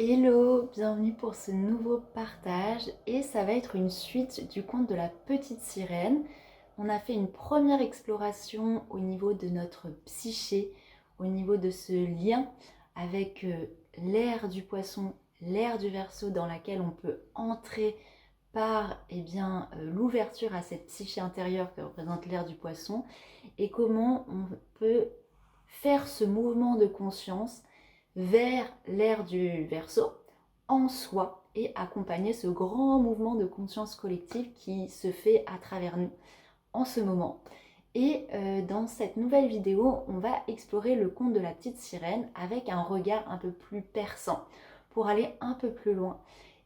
Hello, bienvenue pour ce nouveau partage et ça va être une suite du conte de la petite sirène. On a fait une première exploration au niveau de notre psyché, au niveau de ce lien avec l'ère du poisson, l'ère du Verseau dans laquelle on peut entrer par l'ouverture à cette psyché intérieure que représente l'ère du poisson et comment on peut faire ce mouvement de conscience vers l'ère du Verseau en soi et accompagner ce grand mouvement de conscience collective qui se fait à travers nous en ce moment. Et dans cette nouvelle vidéo, on va explorer le conte de la petite sirène avec un regard un peu plus perçant pour aller un peu plus loin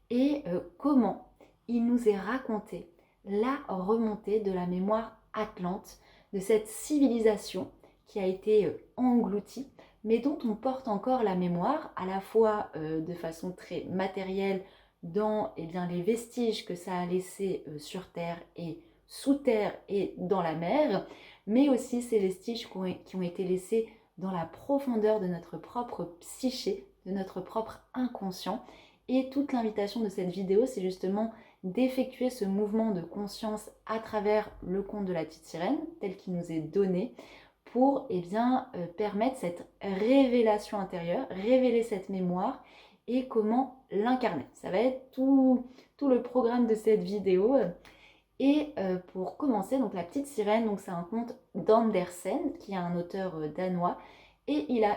et comment il nous est raconté la remontée de la mémoire atlante de cette civilisation qui a été engloutie mais dont on porte encore la mémoire, à la fois de façon très matérielle dans les vestiges que ça a laissés sur Terre et sous Terre et dans la mer, mais aussi ces vestiges qui ont été laissés dans la profondeur de notre propre psyché, de notre propre inconscient. Et toute l'invitation de cette vidéo, c'est justement d'effectuer ce mouvement de conscience à travers le conte de la petite sirène, tel qu'il nous est donné, pour permettre cette révélation intérieure, révéler cette mémoire et comment l'incarner. Ça va être tout le programme de cette vidéo. Et pour commencer, donc La Petite Sirène, donc c'est un conte d'Andersen, qui est un auteur danois, et il a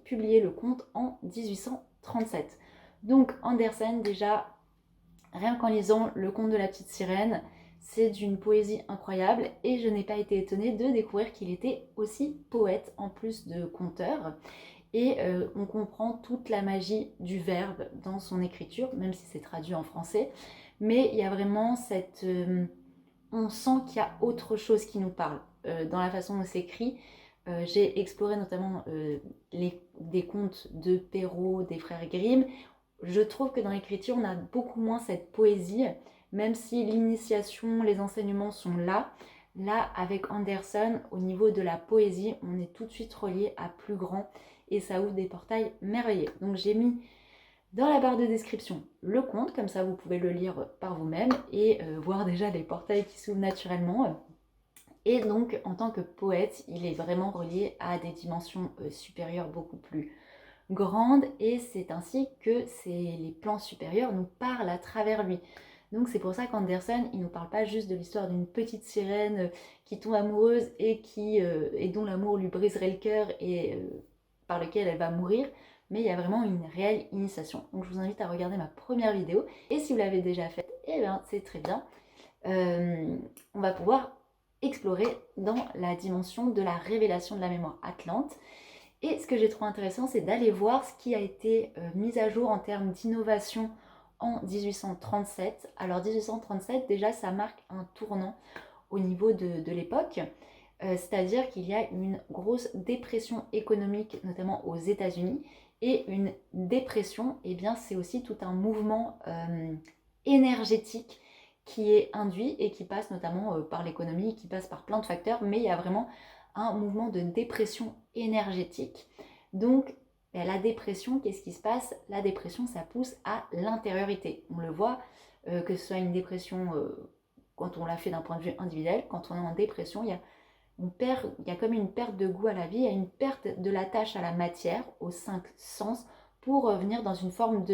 publié le conte en 1837. Donc Andersen, déjà, rien qu'en lisant le conte de la petite sirène, c'est d'une poésie incroyable et je n'ai pas été étonnée de découvrir qu'il était aussi poète en plus de conteur. Et on comprend toute la magie du verbe dans son écriture, même si c'est traduit en français. Mais il y a vraiment on sent qu'il y a autre chose qui nous parle dans la façon dont c'est écrit. J'ai exploré notamment des contes de Perrault, des frères Grimm. Je trouve que dans l'écriture, on a beaucoup moins cette poésie, même si l'initiation, les enseignements sont là. Là, avec Andersen, au niveau de la poésie, on est tout de suite relié à plus grand et ça ouvre des portails merveilleux. Donc j'ai mis dans la barre de description le conte, comme ça vous pouvez le lire par vous-même et voir déjà les portails qui s'ouvrent naturellement. Et donc, en tant que poète, il est vraiment relié à des dimensions supérieures beaucoup plus grandes et c'est ainsi que les plans supérieurs nous parlent à travers lui. Donc c'est pour ça qu'Andersen, il ne nous parle pas juste de l'histoire d'une petite sirène qui tombe amoureuse et dont l'amour lui briserait le cœur et par lequel elle va mourir, mais il y a vraiment une réelle initiation. Donc je vous invite à regarder ma première vidéo et si vous l'avez déjà faite, eh bien c'est très bien. On va pouvoir explorer dans la dimension de la révélation de la mémoire atlante. Et ce que j'ai trouvé intéressant, c'est d'aller voir ce qui a été mis à jour en termes d'innovation en 1837. Alors 1837, déjà, ça marque un tournant au niveau de l'époque, c'est-à-dire qu'il y a une grosse dépression économique, notamment aux États-Unis, et une dépression, eh bien, c'est aussi tout un mouvement énergétique qui est induit et qui passe notamment par l'économie, qui passe par plein de facteurs, mais il y a vraiment un mouvement de dépression énergétique. Donc, la dépression, qu'est-ce qui se passe? La dépression, ça pousse à l'intériorité. On le voit, que ce soit une dépression quand on l'a fait d'un point de vue individuel, quand on est en dépression, il y a comme une perte de goût à la vie, il y a une perte de l'attache à la matière, aux cinq sens, pour revenir dans une forme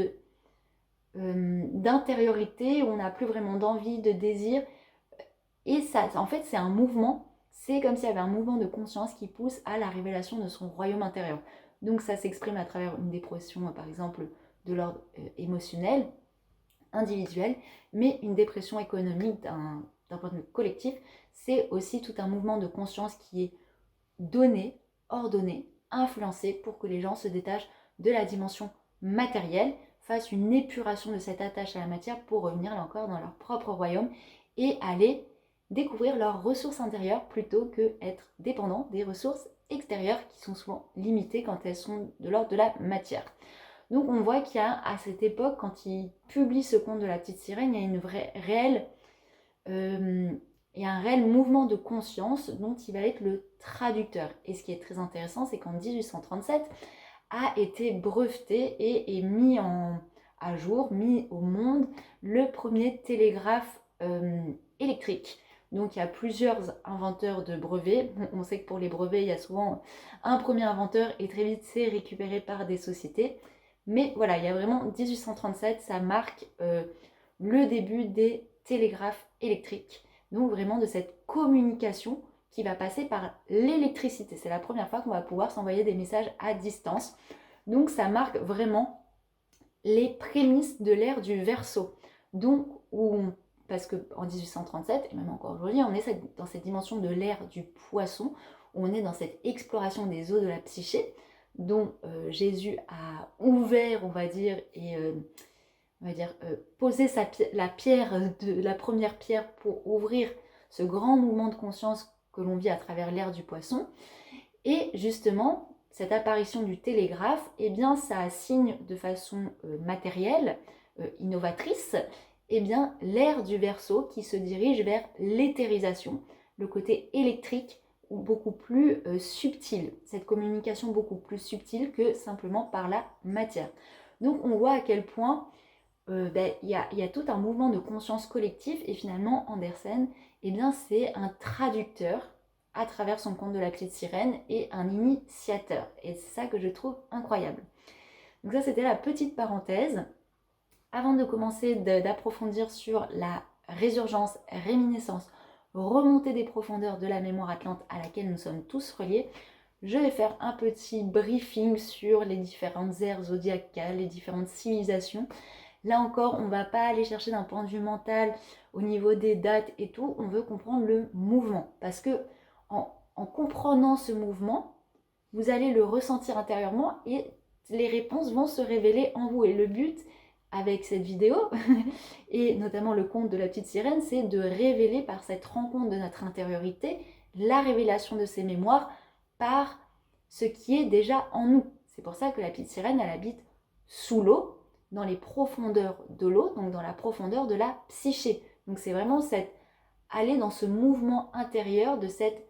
d'intériorité où on n'a plus vraiment d'envie, de désir. Et ça, en fait, c'est un mouvement, c'est comme s'il y avait un mouvement de conscience qui pousse à la révélation de son royaume intérieur. Donc ça s'exprime à travers une dépression, par exemple, de l'ordre émotionnel, individuel, mais une dépression économique d'un point de vue collectif, c'est aussi tout un mouvement de conscience qui est donné, ordonné, influencé pour que les gens se détachent de la dimension matérielle, fassent une épuration de cette attache à la matière pour revenir là encore dans leur propre royaume et aller découvrir leurs ressources intérieures plutôt que être dépendant des ressources extérieures qui sont souvent limitées quand elles sont de l'ordre de la matière. Donc on voit qu'il y a à cette époque, quand il publie ce conte de la petite sirène, il y a une réelle et un réel mouvement de conscience dont il va être le traducteur. Et ce qui est très intéressant, c'est qu'en 1837, a été breveté et est mis à jour, mis au monde, le premier télégraphe électrique. Donc il y a plusieurs inventeurs de brevets. On sait que pour les brevets, il y a souvent un premier inventeur et très vite c'est récupéré par des sociétés. Mais voilà, il y a vraiment 1837, ça marque le début des télégraphes électriques. Donc vraiment de cette communication qui va passer par l'électricité. C'est la première fois qu'on va pouvoir s'envoyer des messages à distance. Donc ça marque vraiment les prémices de l'ère du Verseau. Donc, parce qu'en 1837, et même encore aujourd'hui, on est dans cette dimension de l'ère du poisson, où on est dans cette exploration des eaux de la psyché, dont Jésus a ouvert, on va dire, et posé la première pierre pour ouvrir ce grand mouvement de conscience que l'on vit à travers l'ère du poisson. Et justement, cette apparition du télégraphe, eh bien, ça assigne de façon matérielle, innovatrice, eh bien, l'ère du Verseau qui se dirige vers l'éthérisation, le côté électrique beaucoup plus subtil, cette communication beaucoup plus subtile que simplement par la matière. Donc on voit à quel point il y a tout un mouvement de conscience collective et finalement Andersen, eh bien, c'est un traducteur à travers son conte de la petite sirène et un initiateur. Et c'est ça que je trouve incroyable. Donc ça, c'était la petite parenthèse. Avant de commencer d'approfondir sur la résurgence, réminiscence, remontée des profondeurs de la mémoire atlante à laquelle nous sommes tous reliés, je vais faire un petit briefing sur les différentes ères zodiacales, les différentes civilisations. Là encore, on ne va pas aller chercher d'un point de vue mental au niveau des dates et tout, on veut comprendre le mouvement. Parce que en comprenant ce mouvement, vous allez le ressentir intérieurement et les réponses vont se révéler en vous. Et le but avec cette vidéo, et notamment le conte de la petite sirène, c'est de révéler par cette rencontre de notre intériorité la révélation de ces mémoires par ce qui est déjà en nous. C'est pour ça que la petite sirène, elle habite sous l'eau, dans les profondeurs de l'eau, donc dans la profondeur de la psyché. Donc c'est vraiment aller dans ce mouvement intérieur de cette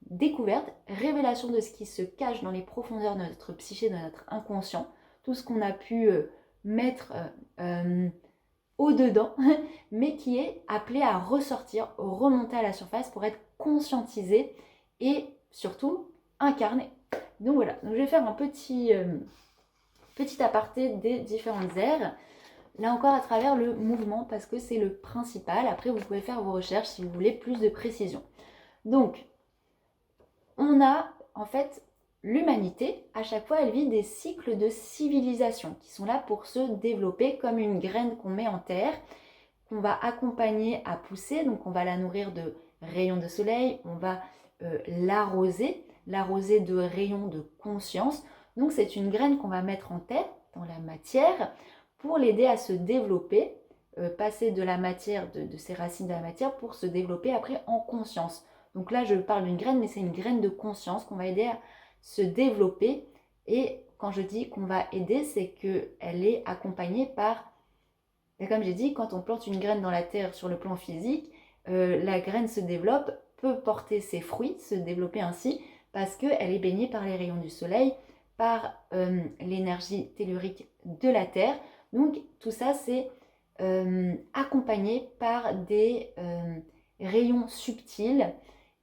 découverte, révélation de ce qui se cache dans les profondeurs de notre psyché, de notre inconscient, tout ce qu'on a pu mettre au-dedans, mais qui est appelé à ressortir, remonter à la surface pour être conscientisé et surtout incarné. Donc voilà, donc je vais faire un petit aparté des différentes ères. Là encore à travers le mouvement parce que c'est le principal. Après vous pouvez faire vos recherches si vous voulez plus de précision. Donc on a en fait l'humanité, à chaque fois elle vit des cycles de civilisation qui sont là pour se développer comme une graine qu'on met en terre, qu'on va accompagner à pousser. Donc on va la nourrir de rayons de soleil, on va l'arroser de rayons de conscience. Donc c'est une graine qu'on va mettre en terre, dans la matière, pour l'aider à se développer, passer de la matière, de ses racines de la matière, pour se développer après en conscience. Donc là je parle d'une graine, mais c'est une graine de conscience qu'on va aider à se développer. Et quand je dis qu'on va aider, c'est qu'elle est accompagnée par, comme j'ai dit, quand on plante une graine dans la terre sur le plan physique, la graine se développe, peut porter ses fruits, se développer ainsi, parce qu'elle est baignée par les rayons du soleil, par l'énergie tellurique de la terre. Donc tout ça c'est accompagné par des rayons subtils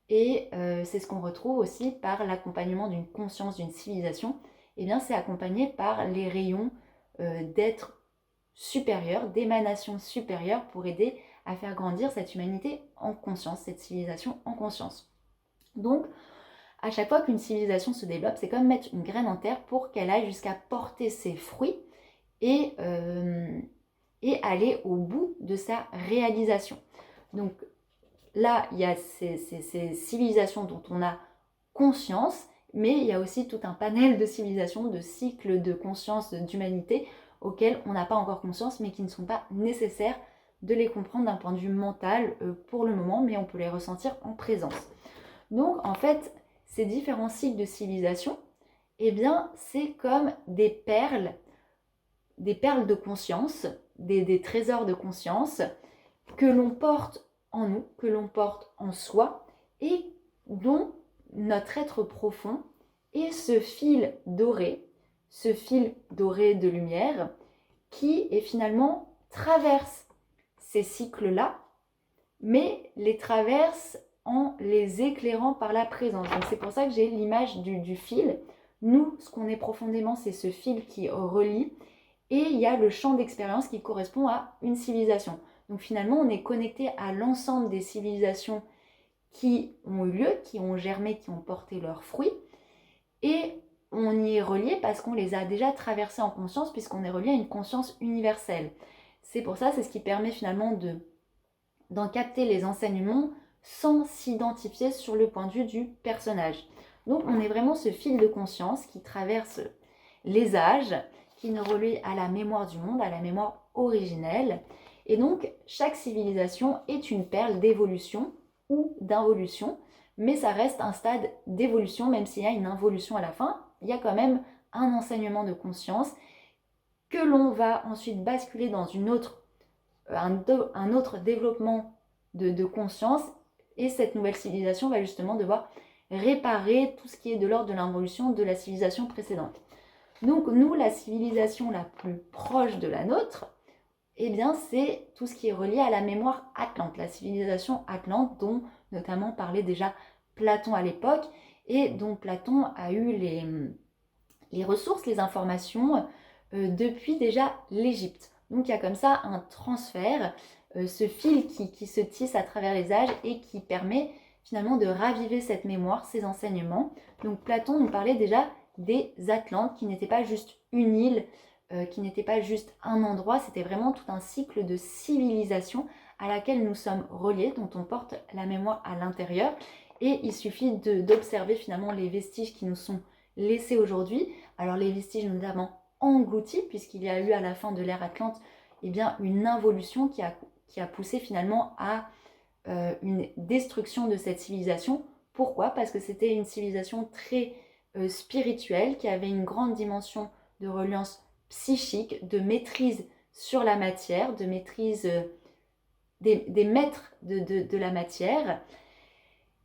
et c'est ce qu'on retrouve aussi par l'accompagnement d'une conscience, d'une civilisation. Et bien c'est accompagné par les rayons d'êtres supérieurs, d'émanations supérieures pour aider à faire grandir cette humanité en conscience, cette civilisation en conscience. Donc à chaque fois qu'une civilisation se développe, c'est comme mettre une graine en terre pour qu'elle aille jusqu'à porter ses fruits et aller au bout de sa réalisation. Donc là, il y a ces civilisations dont on a conscience, mais il y a aussi tout un panel de civilisations, de cycles de conscience d'humanité auxquels on n'a pas encore conscience, mais qui ne sont pas nécessaires de les comprendre d'un point de vue mental pour le moment, mais on peut les ressentir en présence. Donc en fait, ces différents cycles de civilisation, eh bien, c'est comme des perles de conscience, des trésors de conscience que l'on porte en nous, que l'on porte en soi et dont notre être profond est ce fil doré, ce fil doré de lumière qui est finalement traverse ces cycles-là, mais les traverse en les éclairant par la présence. Donc c'est pour ça que j'ai l'image du fil. Nous, ce qu'on est profondément, c'est ce fil qui relie, et il y a le champ d'expérience qui correspond à une civilisation. Donc finalement, on est connecté à l'ensemble des civilisations qui ont eu lieu, qui ont germé, qui ont porté leurs fruits, et on y est relié parce qu'on les a déjà traversés en conscience, puisqu'on est relié à une conscience universelle. C'est pour ça, c'est ce qui permet finalement d'en capter les enseignements sans s'identifier sur le point de vue du personnage. Donc on est vraiment ce fil de conscience qui traverse les âges, qui nous relie à la mémoire du monde, à la mémoire originelle. Et donc chaque civilisation est une perle d'évolution ou d'involution, mais ça reste un stade d'évolution, même s'il y a une involution à la fin, il y a quand même un enseignement de conscience que l'on va ensuite basculer dans un autre développement de conscience, et cette nouvelle civilisation va justement devoir réparer tout ce qui est de l'ordre de l'involution de la civilisation précédente. Donc nous, la civilisation la plus proche de la nôtre, eh bien c'est tout ce qui est relié à la mémoire atlante, la civilisation atlante dont notamment parlait déjà Platon à l'époque, et dont Platon a eu les ressources, les informations depuis déjà l'Égypte. Donc il y a comme ça un transfert, ce fil qui se tisse à travers les âges et qui permet finalement de raviver cette mémoire, ces enseignements. Donc Platon nous parlait déjà des Atlantes, qui n'étaient pas juste une île, qui n'était pas juste un endroit, c'était vraiment tout un cycle de civilisation à laquelle nous sommes reliés, dont on porte la mémoire à l'intérieur. Et il suffit d'observer finalement les vestiges qui nous sont laissés aujourd'hui. Alors les vestiges notamment engloutis, puisqu'il y a eu à la fin de l'ère Atlante eh bien, une involution qui a poussé finalement à une destruction de cette civilisation. Pourquoi ? Parce que c'était une civilisation très spirituelle, qui avait une grande dimension de reliance psychique, de maîtrise sur la matière, de maîtrise des maîtres de la matière.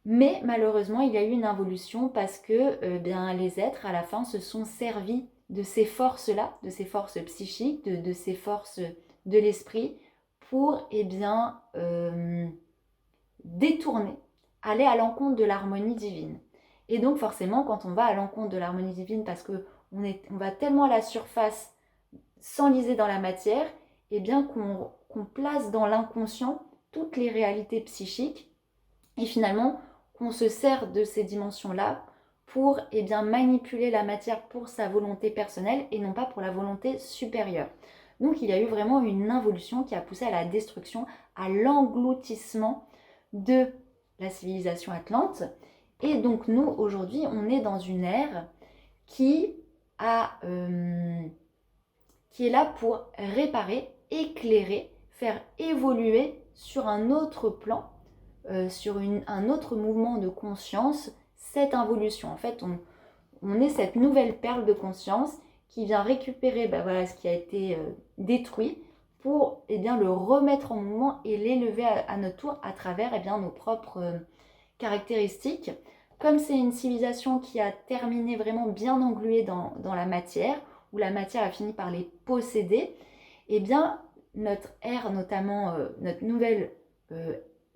Mais malheureusement, il y a eu une involution parce que bien, les êtres, à la fin, se sont servis de ces forces-là, de ces forces psychiques, de ces forces de l'esprit, pour bien, détourner, aller à l'encontre de l'harmonie divine. Et donc forcément, quand on va à l'encontre de l'harmonie divine, parce qu'on va tellement à la surface, s'enliser dans la matière, et bien qu'on place dans l'inconscient toutes les réalités psychiques, et finalement qu'on se sert de ces dimensions-là pour bien, manipuler la matière pour sa volonté personnelle et non pas pour la volonté supérieure. Donc il y a eu vraiment une involution qui a poussé à la destruction, à l'engloutissement de la civilisation atlante. Et donc nous, aujourd'hui, on est dans une ère qui est là pour réparer, éclairer, faire évoluer sur un autre plan, sur un autre mouvement de conscience, cette involution. En fait, on est cette nouvelle perle de conscience qui vient récupérer voilà, ce qui a été détruit pour bien, le remettre en mouvement et l'élever à notre tour à travers bien, nos propres caractéristiques. Comme c'est une civilisation qui a terminé vraiment bien engluée dans la matière, où la matière a fini par les posséder, et bien notre ère, notamment notre nouvel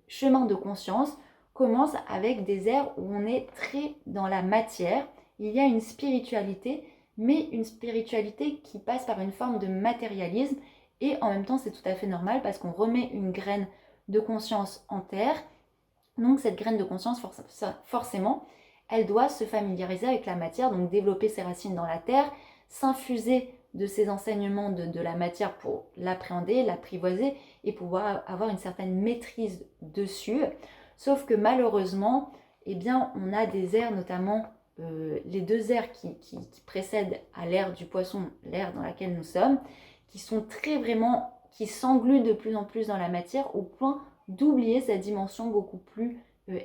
chemin de conscience, commence avec des ères où on est très dans la matière. Il y a une spiritualité, mais une spiritualité qui passe par une forme de matérialisme, et en même temps c'est tout à fait normal parce qu'on remet une graine de conscience en terre. Donc cette graine de conscience, forcément, elle doit se familiariser avec la matière, donc développer ses racines dans la terre, s'infuser de ces enseignements de la matière pour l'appréhender, l'apprivoiser et pouvoir avoir une certaine maîtrise dessus. Sauf que malheureusement, bien, on a des ères, notamment les deux ères qui précèdent à l'ère du poisson, l'ère dans laquelle nous sommes, qui sont qui s'engluent de plus en plus dans la matière au point d'oublier cette dimension beaucoup plus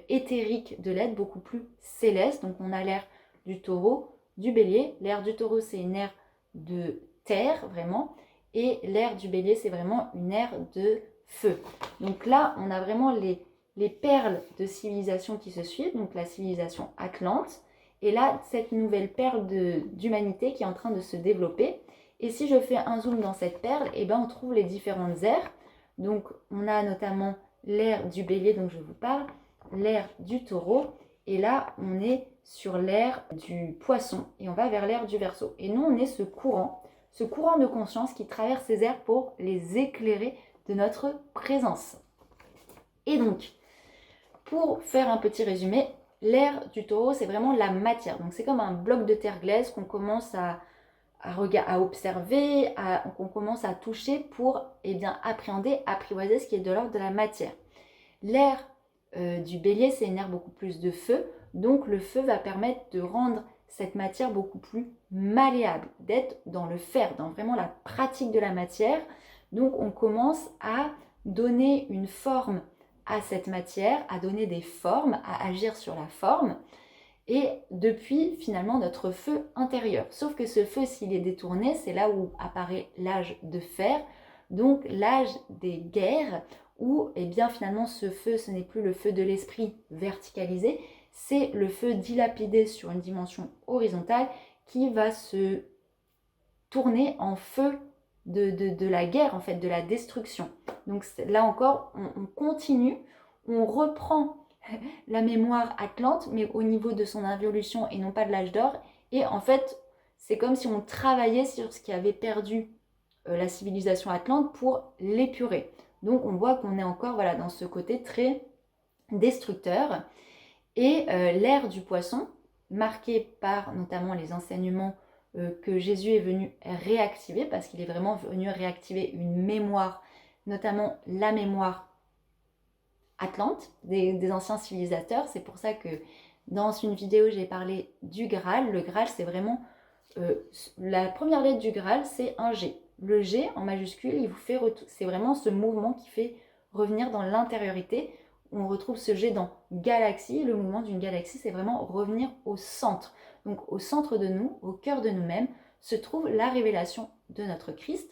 éthérique de l'être, beaucoup plus céleste. Donc on a l'ère du taureau, du bélier. L'ère du taureau, c'est une ère de terre, vraiment, et l'ère du bélier, c'est vraiment une ère de feu. Donc là, on a vraiment les perles de civilisation qui se suivent, donc la civilisation atlante, Et là, cette nouvelle perle d'humanité qui est en train de se développer. Et si je fais un zoom dans cette perle, eh ben, on trouve les différentes ères. Donc, on a notamment l'ère du bélier dont je vous parle, l'ère du taureau. Et là, on est sur l'ère du poisson et on va vers l'ère du verseau. Et nous, on est ce courant de conscience qui traverse ces ères pour les éclairer de notre présence. Et donc, pour faire un petit résumé, l'ère du taureau, c'est vraiment la matière. Donc, c'est comme un bloc de terre glaise qu'on commence à observer, qu'on commence à toucher pour appréhender, apprivoiser ce qui est de l'ordre de la matière. L'ère du bélier, c'est une ère beaucoup plus de feu. Donc, le feu va permettre de rendre cette matière beaucoup plus malléable, d'être dans le faire, dans vraiment la pratique de la matière. Donc, on commence à donner une forme à cette matière, à donner des formes, à agir sur la forme. Et depuis, finalement, notre feu intérieur. Sauf que ce feu, s'il est détourné, c'est là où apparaît l'âge de fer, donc l'âge des guerres, où, finalement, ce feu, ce n'est plus le feu de l'esprit verticalisé, c'est le feu dilapidé sur une dimension horizontale qui va se tourner en feu de la guerre, en fait, de la destruction. Donc là encore, on continue, on reprend la mémoire atlante, mais au niveau de son involution et non pas de l'âge d'or. Et en fait, c'est comme si on travaillait sur ce qui avait perdu la civilisation atlante pour l'épurer. Donc on voit qu'on est encore dans ce côté très destructeur. Et l'ère du poisson, marquée par notamment les enseignements que Jésus est venu réactiver, parce qu'il est vraiment venu réactiver une mémoire, notamment la mémoire atlante des anciens civilisateurs. C'est pour ça que dans une vidéo, j'ai parlé du Graal. Le Graal, c'est vraiment... la première lettre du Graal, c'est un G. Le G, en majuscule, il vous fait c'est vraiment ce mouvement qui fait revenir dans l'intériorité. On retrouve ce G dans galaxie. Le mouvement d'une galaxie, c'est vraiment revenir au centre. Donc au centre de nous, au cœur de nous-mêmes, se trouve la révélation de notre Christ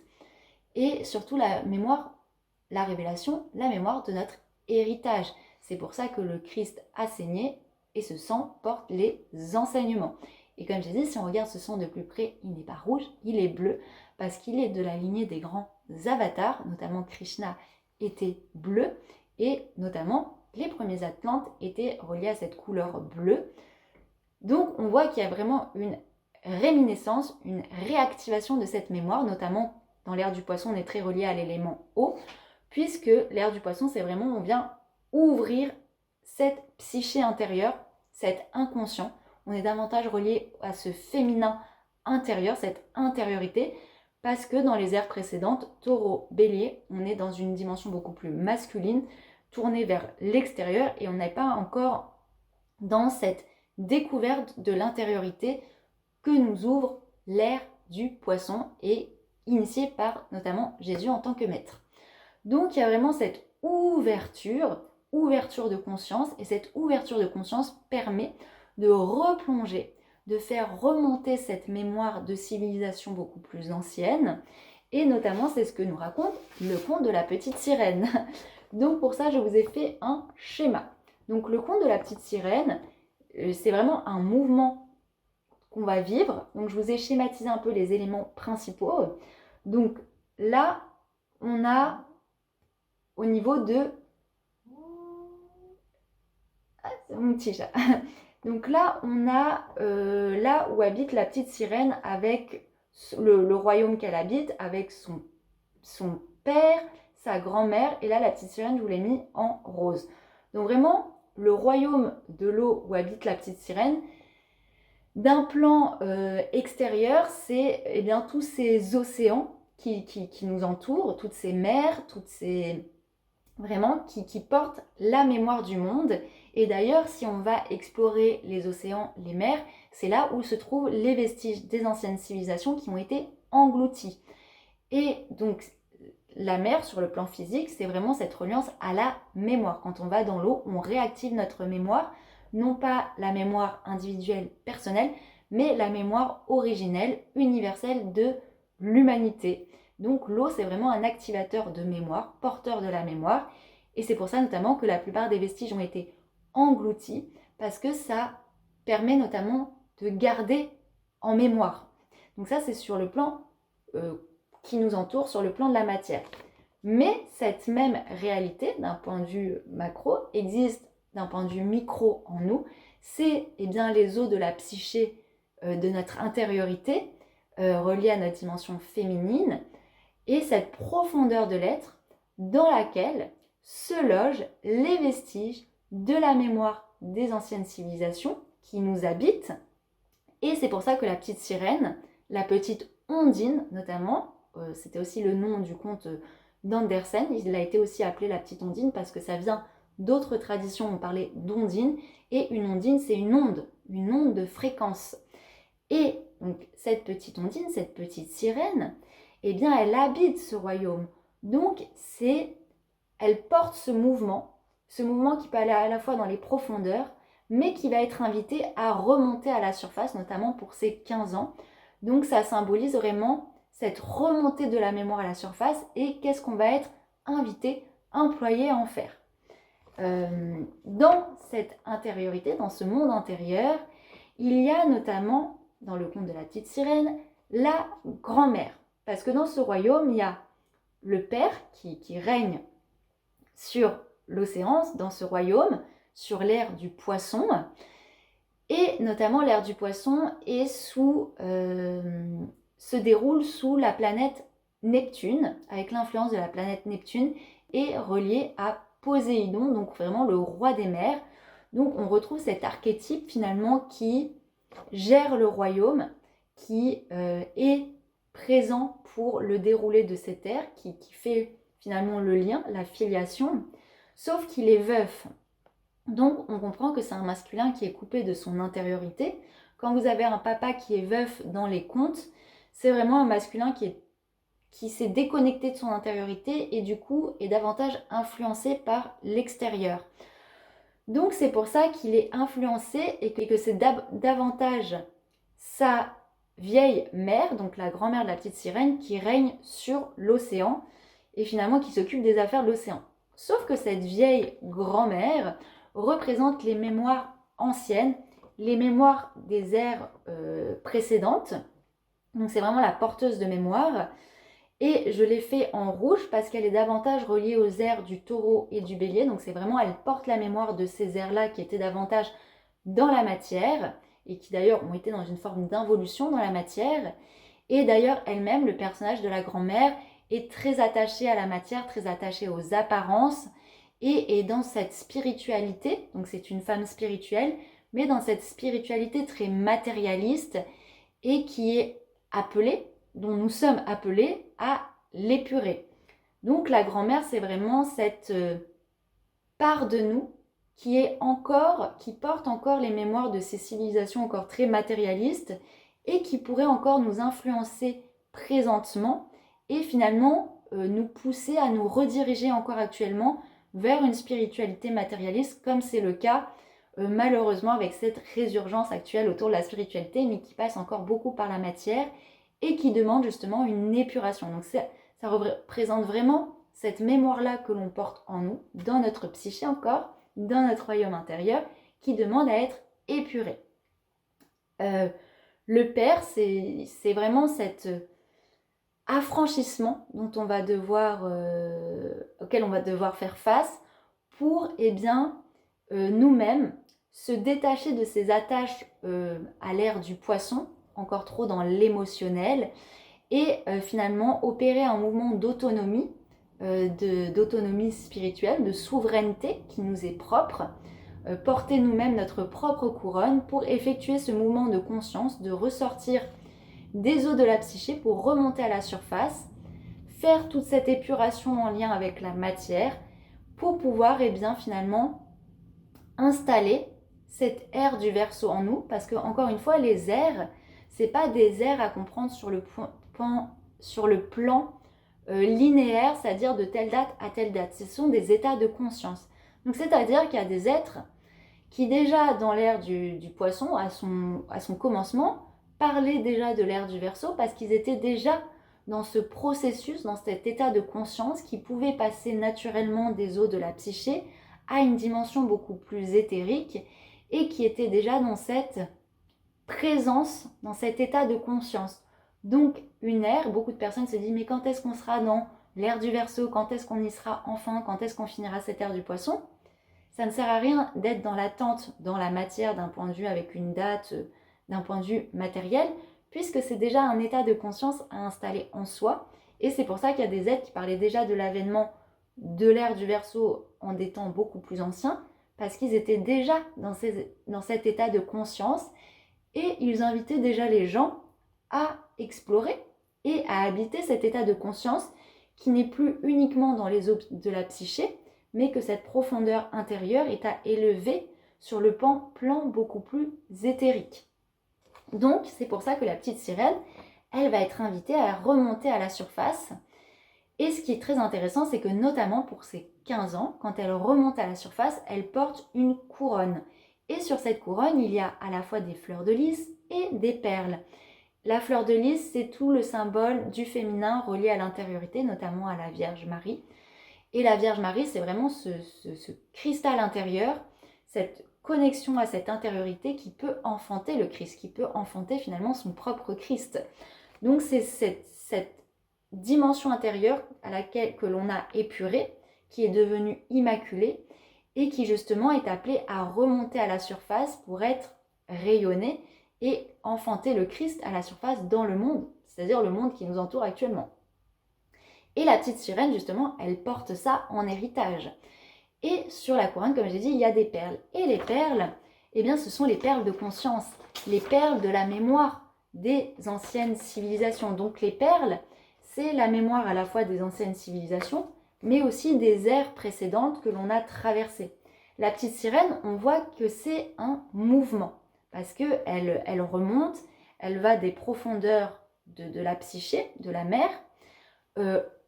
et surtout la révélation, la mémoire de notre héritage. C'est pour ça que le Christ a saigné et ce sang porte les enseignements. Et comme j'ai dit, si on regarde ce sang de plus près, il n'est pas rouge, il est bleu, parce qu'il est de la lignée des grands avatars, notamment Krishna était bleu, et notamment les premiers Atlantes étaient reliés à cette couleur bleue. Donc on voit qu'il y a vraiment une réminiscence, une réactivation de cette mémoire, notamment dans l'ère du poisson, on est très relié à l'élément eau, puisque l'ère du poisson, c'est vraiment, on vient ouvrir cette psyché intérieure, cet inconscient. On est davantage relié à ce féminin intérieur, cette intériorité, parce que dans les ères précédentes, taureau, bélier, on est dans une dimension beaucoup plus masculine, tournée vers l'extérieur, et on n'est pas encore dans cette découverte de l'intériorité que nous ouvre l'ère du poisson et initiée par notamment Jésus en tant que maître. Donc il y a vraiment cette ouverture de conscience, et cette ouverture de conscience permet de replonger, de faire remonter cette mémoire de civilisation beaucoup plus ancienne, et notamment c'est ce que nous raconte le conte de la petite sirène. Donc pour ça je vous ai fait un schéma. Donc le conte de la petite sirène, c'est vraiment un mouvement qu'on va vivre. Donc je vous ai schématisé un peu les éléments principaux. Donc là, on a au niveau de... Ah, c'est mon petit chat. Donc là, on a là où habite la petite sirène avec le royaume qu'elle habite, avec son père, sa grand-mère. Et là, la petite sirène, je vous l'ai mis en rose. Donc vraiment, le royaume de l'eau où habite la petite sirène, d'un plan extérieur, c'est tous ces océans qui nous entourent, toutes ces mers, toutes ces... vraiment qui portent la mémoire du monde. Et d'ailleurs, si on va explorer les océans, les mers, c'est là où se trouvent les vestiges des anciennes civilisations qui ont été engloutis. Et donc, la mer, sur le plan physique, c'est vraiment cette reliance à la mémoire. Quand on va dans l'eau, on réactive notre mémoire, non pas la mémoire individuelle, personnelle, mais la mémoire originelle, universelle de l'humanité. Donc l'eau, c'est vraiment un activateur de mémoire, porteur de la mémoire. Et c'est pour ça notamment que la plupart des vestiges ont été engloutis, parce que ça permet notamment de garder en mémoire. Donc ça, c'est sur le plan qui nous entoure, sur le plan de la matière. Mais cette même réalité, d'un point de vue macro, existe d'un point de vue micro en nous. C'est bien les eaux de la psyché, de notre intériorité, reliées à notre dimension féminine, et cette profondeur de l'être dans laquelle se logent les vestiges de la mémoire des anciennes civilisations qui nous habitent. Et c'est pour ça que la petite sirène, la petite Ondine notamment, c'était aussi le nom du conte d'Andersen, il a été aussi appelé la petite Ondine parce que ça vient d'autres traditions, on parlait d'ondine, et une ondine c'est une onde de fréquence. Et donc cette petite Ondine, cette petite sirène, eh bien elle habite ce royaume. Donc elle porte ce mouvement qui peut aller à la fois dans les profondeurs, mais qui va être invité à remonter à la surface, notamment pour ses 15 ans. Donc ça symbolise vraiment cette remontée de la mémoire à la surface et qu'est-ce qu'on va être invité, employé à en faire. Dans cette intériorité, dans ce monde intérieur, il y a notamment, dans le conte de la petite sirène, la grand-mère. Parce que dans ce royaume, il y a le père qui règne sur l'océan, dans ce royaume, sur l'ère du poisson. Et notamment l'ère du poisson est se déroule sous la planète Neptune, avec l'influence de la planète Neptune, et reliée à Poséidon, donc vraiment le roi des mers. Donc on retrouve cet archétype finalement qui gère le royaume, qui est présent pour le déroulé de cette ère, qui fait finalement le lien, la filiation, sauf qu'il est veuf. Donc on comprend que c'est un masculin qui est coupé de son intériorité. Quand vous avez un papa qui est veuf dans les contes, c'est vraiment un masculin qui s'est déconnecté de son intériorité et du coup est davantage influencé par l'extérieur. Donc c'est pour ça qu'il est influencé et que c'est davantage sa vieille mère, donc la grand-mère de la petite sirène, qui règne sur l'océan et finalement qui s'occupe des affaires de l'océan. Sauf que cette vieille grand-mère représente les mémoires anciennes, les mémoires des ères précédentes. Donc c'est vraiment la porteuse de mémoire. Et je l'ai fait en rouge parce qu'elle est davantage reliée aux ères du taureau et du bélier. Donc c'est vraiment, elle porte la mémoire de ces ères-là qui étaient davantage dans la matière et qui d'ailleurs ont été dans une forme d'involution dans la matière. Et d'ailleurs elle-même, le personnage de la grand-mère, est très attaché à la matière, très attaché aux apparences et dans cette spiritualité. Donc c'est une femme spirituelle, mais dans cette spiritualité très matérialiste et qui est appelée, dont nous sommes appelés à l'épurer. Donc la grand-mère, c'est vraiment cette part de nous qui porte encore les mémoires de ces civilisations encore très matérialistes et qui pourrait encore nous influencer présentement et finalement nous pousser à nous rediriger encore actuellement vers une spiritualité matérialiste, comme c'est le cas malheureusement avec cette résurgence actuelle autour de la spiritualité, mais qui passe encore beaucoup par la matière et qui demande justement une épuration. Donc ça représente vraiment cette mémoire-là que l'on porte en nous, dans notre psyché encore, dans notre royaume intérieur, qui demande à être épuré. Le père, c'est vraiment cet affranchissement auquel on va devoir faire face pour nous-mêmes se détacher de ces attaches à l'ère du poisson, encore trop dans l'émotionnel, et finalement opérer un mouvement d'autonomie, d'autonomie spirituelle, de souveraineté qui nous est propre, porter nous-mêmes notre propre couronne pour effectuer ce mouvement de conscience, de ressortir des eaux de la psyché pour remonter à la surface, faire toute cette épuration en lien avec la matière pour pouvoir finalement installer cette ère du Verseau en nous, parce que encore une fois, les ères, c'est pas des ères à comprendre sur le plan linéaire, c'est-à-dire de telle date à telle date. Ce sont des états de conscience. Donc c'est-à-dire qu'il y a des êtres qui déjà dans l'ère du poisson, à son commencement, parlaient déjà de l'ère du Verseau parce qu'ils étaient déjà dans ce processus, dans cet état de conscience qui pouvait passer naturellement des eaux de la psyché à une dimension beaucoup plus éthérique et qui était déjà dans cette présence dans cet état de conscience. Donc une ère, beaucoup de personnes se disent mais quand est-ce qu'on sera dans l'ère du Verseau, quand est-ce qu'on y sera enfin, quand est-ce qu'on finira cette ère du Poisson? Ça ne sert à rien d'être dans l'attente, dans la matière d'un point de vue avec une date, d'un point de vue matériel, puisque c'est déjà un état de conscience à installer en soi. Et c'est pour ça qu'il y a des êtres qui parlaient déjà de l'avènement de l'ère du Verseau en des temps beaucoup plus anciens, parce qu'ils étaient déjà dans cet état de conscience et ils invitaient déjà les gens à explorer et à habiter cet état de conscience qui n'est plus uniquement dans les eaux de la psyché, mais que cette profondeur intérieure est à élever sur le plan beaucoup plus éthérique. Donc c'est pour ça que la petite sirène, elle va être invitée à remonter à la surface. Et ce qui est très intéressant, c'est que notamment pour ses 15 ans, quand elle remonte à la surface, elle porte une couronne. Et sur cette couronne, il y a à la fois des fleurs de lys et des perles. La fleur de lys, c'est tout le symbole du féminin relié à l'intériorité, notamment à la Vierge Marie. Et la Vierge Marie, c'est vraiment ce cristal intérieur, cette connexion à cette intériorité qui peut enfanter le Christ, qui peut enfanter finalement son propre Christ. Donc c'est cette dimension intérieure à laquelle que l'on a épurée, qui est devenue immaculée et qui justement est appelée à remonter à la surface pour être rayonnée et enfanter le Christ à la surface dans le monde, c'est-à-dire le monde qui nous entoure actuellement. Et la petite sirène, justement, elle porte ça en héritage. Et sur la couronne, comme j'ai dit, il y a des perles. Et les perles, eh bien, ce sont les perles de conscience, les perles de la mémoire des anciennes civilisations. Donc les perles, c'est la mémoire à la fois des anciennes civilisations, mais aussi des ères précédentes que l'on a traversées. La petite sirène, on voit que c'est un mouvement, parce qu'elle remonte, elle va des profondeurs de la psyché, de la mer,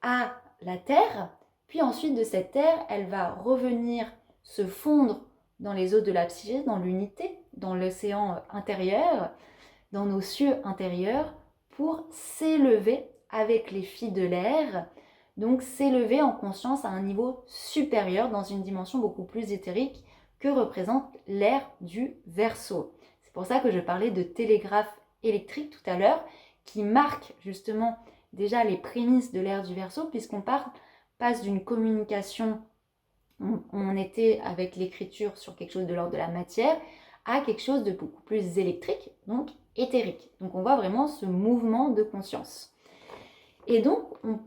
à la terre, puis ensuite de cette terre, elle va revenir se fondre dans les eaux de la psyché, dans l'unité, dans l'océan intérieur, dans nos cieux intérieurs, pour s'élever avec les filles de l'air, donc s'élever en conscience à un niveau supérieur, dans une dimension beaucoup plus éthérique que représente l'ère du Verseau. C'est pour ça que je parlais de télégraphe électrique tout à l'heure, qui marque justement déjà les prémices de l'ère du Verseau, puisqu'on passe d'une communication, on était avec l'écriture sur quelque chose de l'ordre de la matière, à quelque chose de beaucoup plus électrique, donc éthérique. Donc on voit vraiment ce mouvement de conscience. Et donc,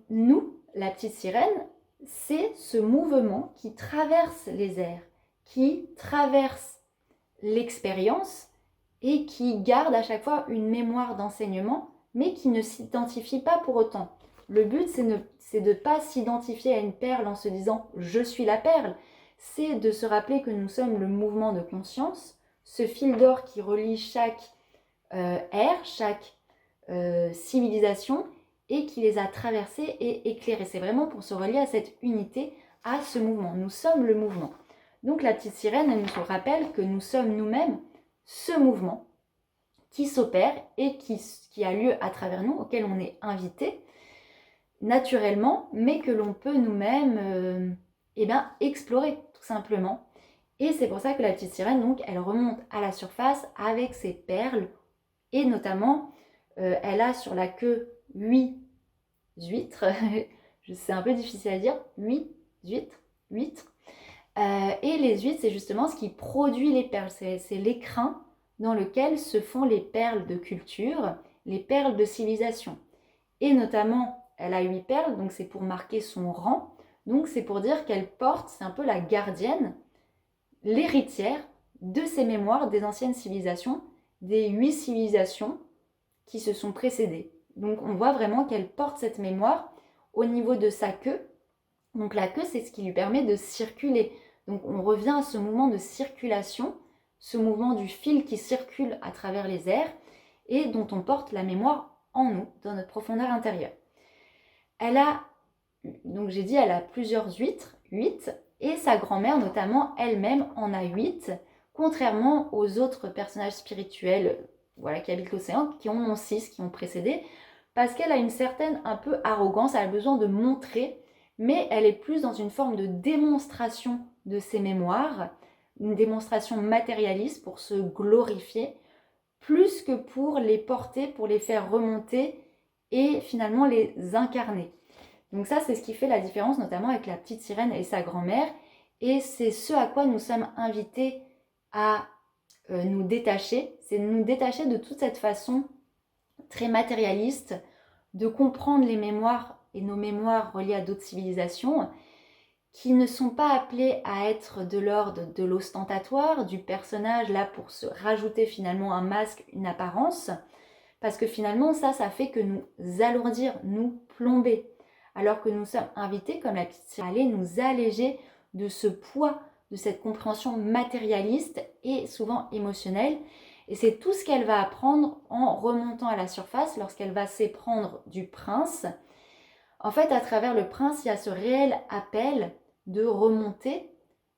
nous, la petite sirène, c'est ce mouvement qui traverse les airs, qui traverse l'expérience et qui garde à chaque fois une mémoire d'enseignement, mais qui ne s'identifie pas pour autant. Le but, c'est de ne pas s'identifier à une perle en se disant « je suis la perle », c'est de se rappeler que nous sommes le mouvement de conscience, ce fil d'or qui relie chaque ère, chaque civilisation, et qui les a traversées et éclairées. C'est vraiment pour se relier à cette unité, à ce mouvement. Nous sommes le mouvement. Donc la petite sirène, elle nous rappelle que nous sommes nous-mêmes ce mouvement qui s'opère et qui a lieu à travers nous, auquel on est invité naturellement, mais que l'on peut nous-mêmes explorer tout simplement. Et c'est pour ça que la petite sirène, donc, elle remonte à la surface avec ses perles, et notamment, elle a sur la queue 8 huîtres, c'est un peu difficile à dire, 8 huîtres. Et les huîtres, c'est justement ce qui produit les perles, c'est l'écrin dans lequel se font les perles de culture, les perles de civilisation. Et notamment, elle a 8 perles, donc c'est pour marquer son rang, donc c'est pour dire qu'elle porte, c'est un peu la gardienne, l'héritière de ces mémoires des anciennes civilisations, des 8 civilisations qui se sont précédées. Donc on voit vraiment qu'elle porte cette mémoire au niveau de sa queue. Donc la queue, c'est ce qui lui permet de circuler. Donc on revient à ce mouvement de circulation, ce mouvement du fil qui circule à travers les airs et dont on porte la mémoire en nous, dans notre profondeur intérieure. Elle a, donc j'ai dit, elle a plusieurs huîtres, 8, et sa grand-mère notamment, elle-même en a 8, contrairement aux autres personnages spirituels qui habitent l'océan, qui en ont 6, qui ont précédé, parce qu'elle a une certaine un peu arrogance, elle a besoin de montrer, mais elle est plus dans une forme de démonstration de ses mémoires, une démonstration matérialiste pour se glorifier, plus que pour les porter, pour les faire remonter et finalement les incarner. Donc ça, c'est ce qui fait la différence, notamment avec la petite sirène et sa grand-mère. Et c'est ce à quoi nous sommes invités à nous détacher. C'est nous détacher de toute cette façon très matérialiste de comprendre les mémoires et nos mémoires reliées à d'autres civilisations qui ne sont pas appelées à être de l'ordre de l'ostentatoire, du personnage là pour se rajouter finalement un masque, une apparence, parce que finalement ça fait que nous alourdir, nous plomber, alors que nous sommes invités, comme la petite sirène, à aller nous alléger de ce poids, de cette compréhension matérialiste et souvent émotionnelle. Et c'est tout ce qu'elle va apprendre en remontant à la surface lorsqu'elle va s'éprendre du prince. En fait, à travers le prince, il y a ce réel appel de remonter.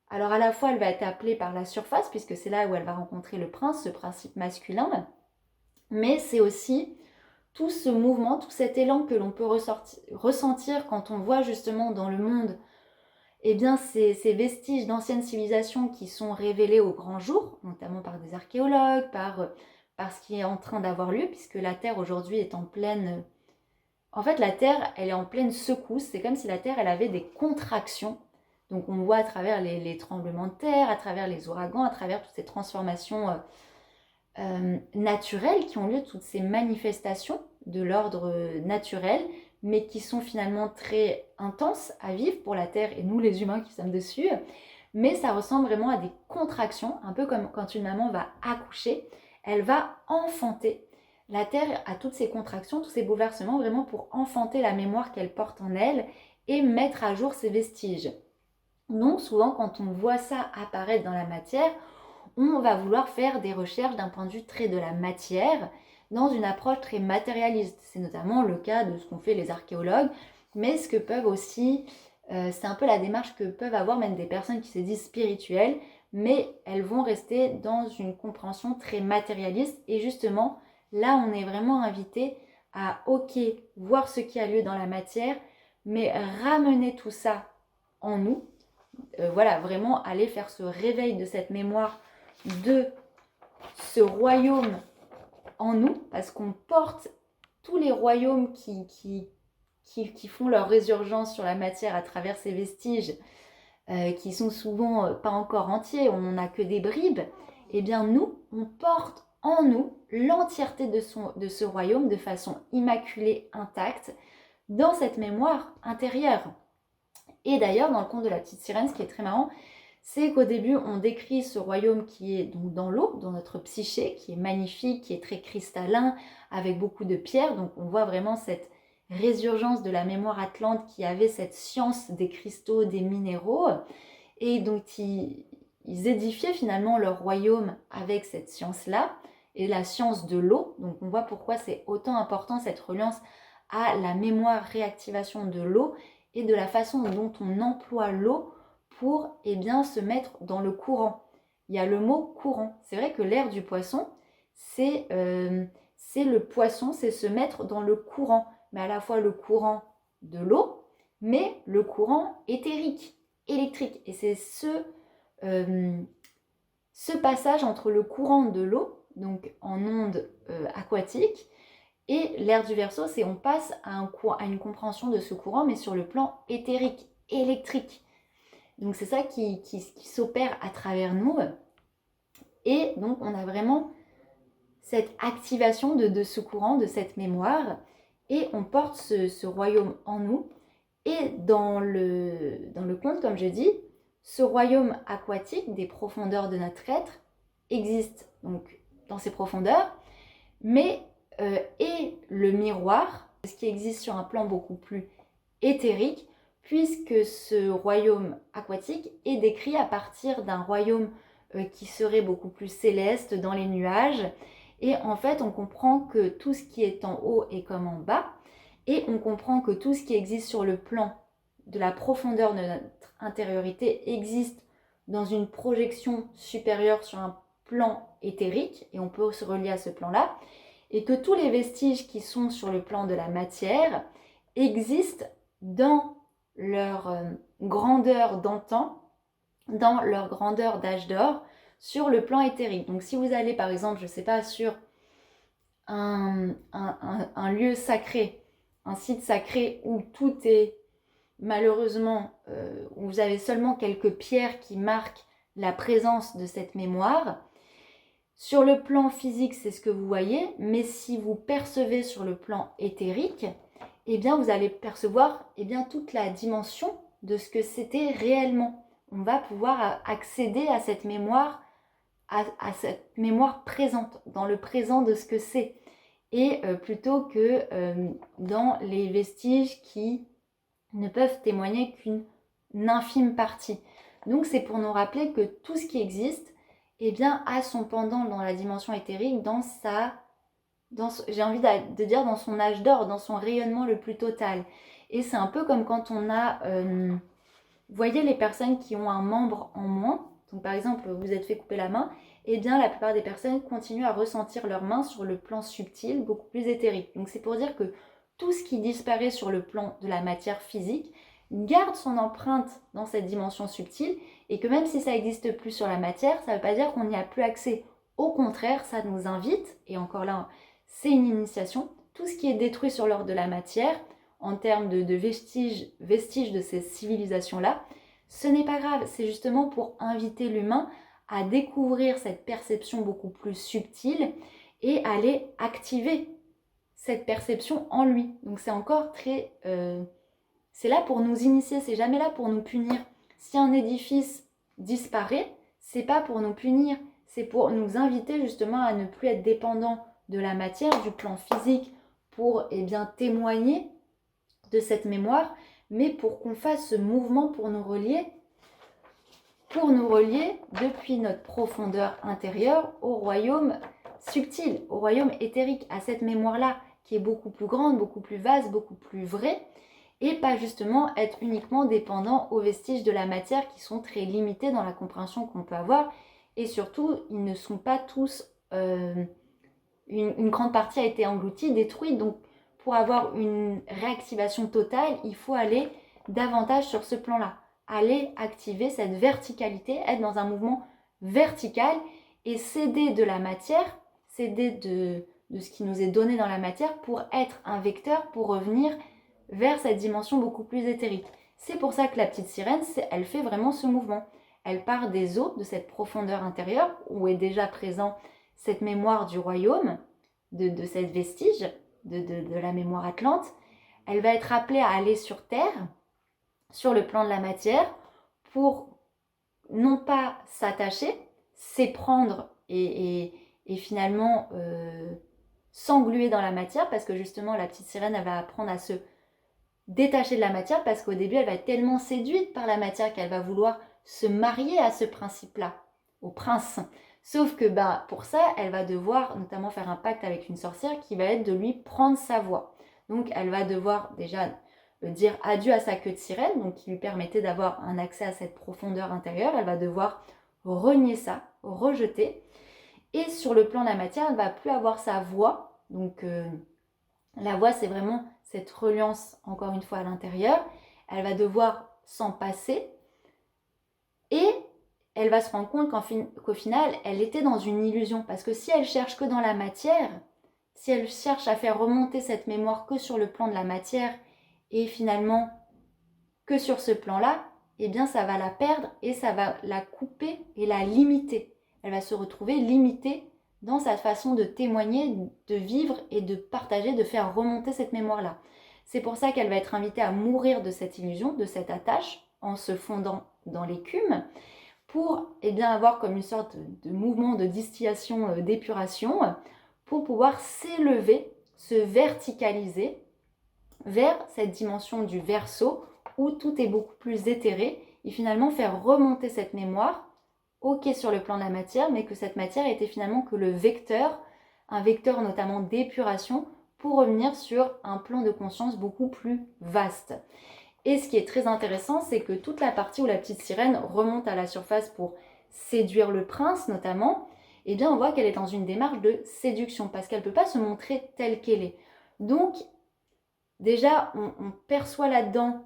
Alors à la fois, elle va être appelée par la surface, puisque c'est là où elle va rencontrer le prince, ce principe masculin, mais c'est aussi tout ce mouvement, tout cet élan que l'on peut ressentir quand on voit justement dans le monde eh bien, ces vestiges d'anciennes civilisations qui sont révélés au grand jour, notamment par des archéologues, par ce qui est en train d'avoir lieu, puisque la Terre aujourd'hui est en pleine... En fait, la Terre, elle est en pleine secousse. C'est comme si la Terre, elle avait des contractions. Donc, on voit à travers les tremblements de terre, à travers les ouragans, à travers toutes ces transformations naturelles qui ont lieu, toutes ces manifestations de l'ordre naturel, mais qui sont finalement très intenses à vivre pour la Terre et nous les humains qui sommes dessus. Mais ça ressemble vraiment à des contractions, un peu comme quand une maman va accoucher, elle va enfanter. La Terre a toutes ces contractions, tous ces bouleversements vraiment pour enfanter la mémoire qu'elle porte en elle et mettre à jour ses vestiges. Donc souvent quand on voit ça apparaître dans la matière, on va vouloir faire des recherches d'un point de vue très de la matière, dans une approche très matérialiste. C'est notamment le cas de ce qu'ont fait les archéologues, mais ce que peuvent aussi, c'est un peu la démarche que peuvent avoir même des personnes qui se disent spirituelles, mais elles vont rester dans une compréhension très matérialiste. Et justement, là, on est vraiment invité à, ok, voir ce qui a lieu dans la matière, mais ramener tout ça en nous. Voilà, vraiment aller faire ce réveil de cette mémoire de ce royaume en nous, parce qu'on porte tous les royaumes qui font leur résurgence sur la matière à travers ces vestiges, qui sont souvent pas encore entiers, on n'en a que des bribes, et bien nous, on porte en nous l'entièreté de ce royaume de façon immaculée, intacte, dans cette mémoire intérieure. Et d'ailleurs, dans le conte de la petite sirène, ce qui est très marrant, c'est qu'au début, on décrit ce royaume qui est donc dans l'eau, dans notre psyché, qui est magnifique, qui est très cristallin, avec beaucoup de pierres. Donc on voit vraiment cette résurgence de la mémoire atlante qui avait cette science des cristaux, des minéraux. Et donc ils édifiaient finalement leur royaume avec cette science-là, et la science de l'eau. Donc on voit pourquoi c'est autant important cette reliance à la mémoire réactivation de l'eau et de la façon dont on emploie l'eau pour se mettre dans le courant. Il y a le mot courant. C'est vrai que l'air du poisson, c'est le poisson, c'est se mettre dans le courant, mais à la fois le courant de l'eau, mais le courant éthérique, électrique. Et c'est ce passage entre le courant de l'eau, donc en onde aquatique, et l'air du Verseau, c'est on passe à une compréhension de ce courant, mais sur le plan éthérique, électrique. Donc c'est ça qui s'opère à travers nous. Et donc on a vraiment cette activation de ce courant, de cette mémoire, et on porte ce royaume en nous. Et dans le conte, comme je dis, ce royaume aquatique des profondeurs de notre être existe donc dans ces profondeurs, mais est le miroir, ce qui existe sur un plan beaucoup plus éthérique, puisque ce royaume aquatique est décrit à partir d'un royaume qui serait beaucoup plus céleste dans les nuages. Et en fait, on comprend que tout ce qui est en haut est comme en bas, et on comprend que tout ce qui existe sur le plan de la profondeur de notre intériorité existe dans une projection supérieure sur un plan éthérique, et on peut se relier à ce plan-là, et que tous les vestiges qui sont sur le plan de la matière existent dans leur grandeur d'antan, dans leur grandeur d'âge d'or, sur le plan éthérique. Donc si vous allez par exemple, je ne sais pas, sur un lieu sacré, un site sacré où tout est malheureusement, où vous avez seulement quelques pierres qui marquent la présence de cette mémoire. Sur le plan physique, c'est ce que vous voyez, mais si vous percevez sur le plan éthérique, eh bien vous allez percevoir toute la dimension de ce que c'était réellement. On va pouvoir accéder à cette mémoire, à cette mémoire présente, dans le présent de ce que c'est, et plutôt que dans les vestiges qui ne peuvent témoigner qu'une infime partie. Donc c'est pour nous rappeler que tout ce qui existe a son pendant dans la dimension éthérique, j'ai envie de dire dans son âge d'or, dans son rayonnement le plus total. Et c'est un peu comme quand on a, vous voyez les personnes qui ont un membre en moins, donc par exemple vous êtes fait couper la main, la plupart des personnes continuent à ressentir leur main sur le plan subtil, beaucoup plus éthérique. Donc c'est pour dire que tout ce qui disparaît sur le plan de la matière physique garde son empreinte dans cette dimension subtile, et que même si ça n'existe plus sur la matière, ça ne veut pas dire qu'on n'y a plus accès. Au contraire, ça nous invite, et encore là, c'est une initiation, tout ce qui est détruit sur l'ordre de la matière, en termes de vestiges de ces civilisations-là, ce n'est pas grave, c'est justement pour inviter l'humain à découvrir cette perception beaucoup plus subtile et aller activer cette perception en lui. Donc c'est encore très... c'est là pour nous initier, c'est jamais là pour nous punir. Si un édifice disparaît, c'est pas pour nous punir, c'est pour nous inviter justement à ne plus être dépendant de la matière, du plan physique, pour témoigner de cette mémoire, mais pour qu'on fasse ce mouvement pour nous relier depuis notre profondeur intérieure au royaume subtil, au royaume éthérique, à cette mémoire-là qui est beaucoup plus grande, beaucoup plus vaste, beaucoup plus vraie, et pas justement être uniquement dépendant aux vestiges de la matière qui sont très limités dans la compréhension qu'on peut avoir, et surtout ils ne sont pas tous, une grande partie a été engloutie, détruite, donc pour avoir une réactivation totale, il faut aller davantage sur ce plan-là, aller activer cette verticalité, être dans un mouvement vertical et céder de la matière, céder de ce qui nous est donné dans la matière pour être un vecteur, pour revenir vers cette dimension beaucoup plus éthérique. C'est pour ça que la petite sirène, elle fait vraiment ce mouvement. Elle part des eaux, de cette profondeur intérieure où est déjà présent cette mémoire du royaume, de cette vestige, de la mémoire atlante. Elle va être appelée à aller sur Terre, sur le plan de la matière, pour non pas s'attacher, s'éprendre et finalement s'engluer dans la matière, parce que justement la petite sirène, elle va apprendre à se détacher de la matière, parce qu'au début elle va être tellement séduite par la matière qu'elle va vouloir se marier à ce principe-là, au prince. Sauf que pour ça, elle va devoir notamment faire un pacte avec une sorcière qui va être de lui prendre sa voix. Donc elle va devoir déjà dire adieu à sa queue de sirène, donc qui lui permettait d'avoir un accès à cette profondeur intérieure. Elle va devoir renier ça, rejeter. Et sur le plan de la matière, elle ne va plus avoir sa voix. Donc la voix, c'est vraiment cette reliance, encore une fois, à l'intérieur. Elle va devoir s'en passer. Et elle va se rendre compte qu'au final, elle était dans une illusion. Parce que si elle cherche que dans la matière, si elle cherche à faire remonter cette mémoire que sur le plan de la matière, et finalement que sur ce plan-là, ça va la perdre et ça va la couper et la limiter. Elle va se retrouver limitée dans sa façon de témoigner, de vivre et de partager, de faire remonter cette mémoire-là. C'est pour ça qu'elle va être invitée à mourir de cette illusion, de cette attache, en se fondant dans l'écume, pour avoir comme une sorte de mouvement de distillation, d'épuration, pour pouvoir s'élever, se verticaliser vers cette dimension du verso où tout est beaucoup plus éthéré et finalement faire remonter cette mémoire, ok sur le plan de la matière, mais que cette matière était finalement que le vecteur, un vecteur notamment d'épuration pour revenir sur un plan de conscience beaucoup plus vaste. Et ce qui est très intéressant, c'est que toute la partie où la petite sirène remonte à la surface pour séduire le prince notamment, on voit qu'elle est dans une démarche de séduction parce qu'elle ne peut pas se montrer telle qu'elle est. Donc, déjà, on perçoit là-dedans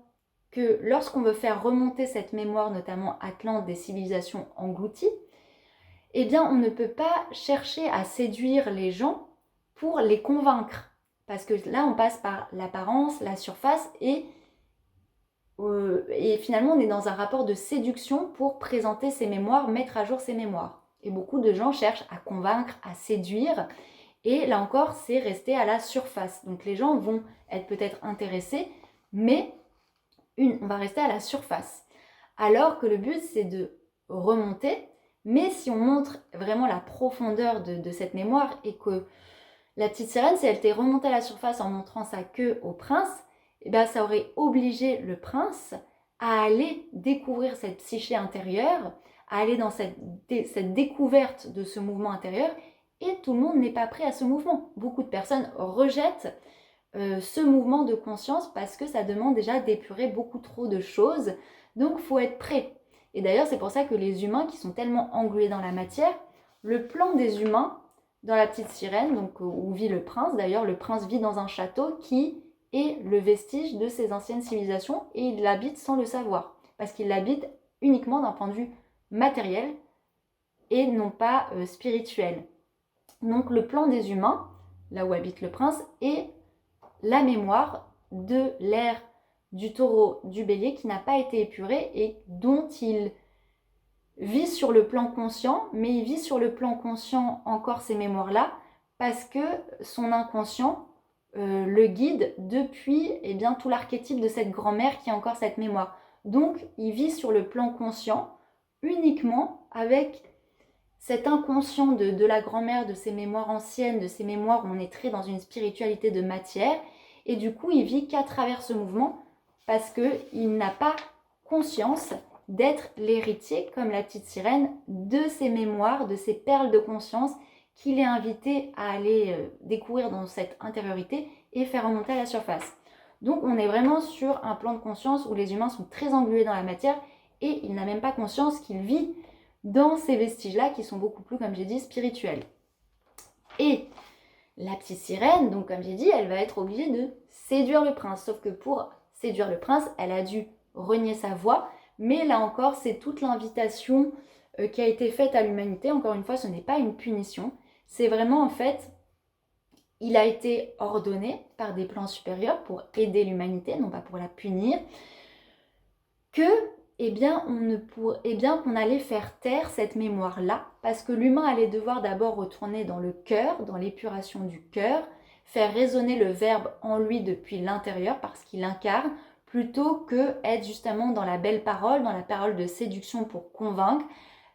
que lorsqu'on veut faire remonter cette mémoire, notamment atlante des civilisations englouties, on ne peut pas chercher à séduire les gens pour les convaincre. Parce que là, on passe par l'apparence, la surface et finalement, on est dans un rapport de séduction pour présenter ses mémoires, mettre à jour ses mémoires. Et beaucoup de gens cherchent à convaincre, à séduire. Et là encore, c'est rester à la surface. Donc les gens vont être peut-être intéressés, mais on va rester à la surface. Alors que le but, c'est de remonter. Mais si on montre vraiment la profondeur de cette mémoire et que la petite sirène, si elle était remontée à la surface en montrant sa queue au prince, eh bien, ça aurait obligé le prince à aller découvrir cette psyché intérieure, à aller dans cette découverte de ce mouvement intérieur, et tout le monde n'est pas prêt à ce mouvement. Beaucoup de personnes rejettent ce mouvement de conscience parce que ça demande déjà d'épurer beaucoup trop de choses, donc il faut être prêt. Et d'ailleurs, c'est pour ça que les humains qui sont tellement englués dans la matière, le plan des humains dans la petite sirène, donc où vit le prince, d'ailleurs le prince vit dans un château qui est le vestige de ces anciennes civilisations et il l'habite sans le savoir, parce qu'il l'habite uniquement d'un point de vue matériel et non pas spirituel. Donc le plan des humains, là où habite le prince, est la mémoire de l'ère du taureau, du bélier qui n'a pas été épurée et dont il vit sur le plan conscient, mais il vit sur le plan conscient encore ces mémoires-là parce que son inconscient le guide depuis tout l'archétype de cette grand-mère qui a encore cette mémoire. Donc il vit sur le plan conscient uniquement avec cet inconscient de la grand-mère, de ses mémoires anciennes, de ses mémoires où on est très dans une spiritualité de matière, et du coup il vit qu'à travers ce mouvement parce qu'il n'a pas conscience d'être l'héritier, comme la petite sirène, de ses mémoires, de ses perles de conscience qu'il est invité à aller découvrir dans cette intériorité et faire remonter à la surface. Donc on est vraiment sur un plan de conscience où les humains sont très englués dans la matière et il n'a même pas conscience qu'il vit dans ces vestiges-là qui sont beaucoup plus, comme j'ai dit, spirituels. Et la petite sirène, donc comme j'ai dit, elle va être obligée de séduire le prince. Sauf que pour séduire le prince, elle a dû renier sa voix. Mais là encore, c'est toute l'invitation qui a été faite à l'humanité. Encore une fois, ce n'est pas une punition. C'est vraiment en fait, il a été ordonné par des plans supérieurs pour aider l'humanité, non pas pour la punir, que qu'on allait faire taire cette mémoire-là, parce que l'humain allait devoir d'abord retourner dans le cœur, dans l'épuration du cœur, faire résonner le verbe en lui depuis l'intérieur, parce qu'il incarne, plutôt que être justement dans la belle parole, dans la parole de séduction pour convaincre,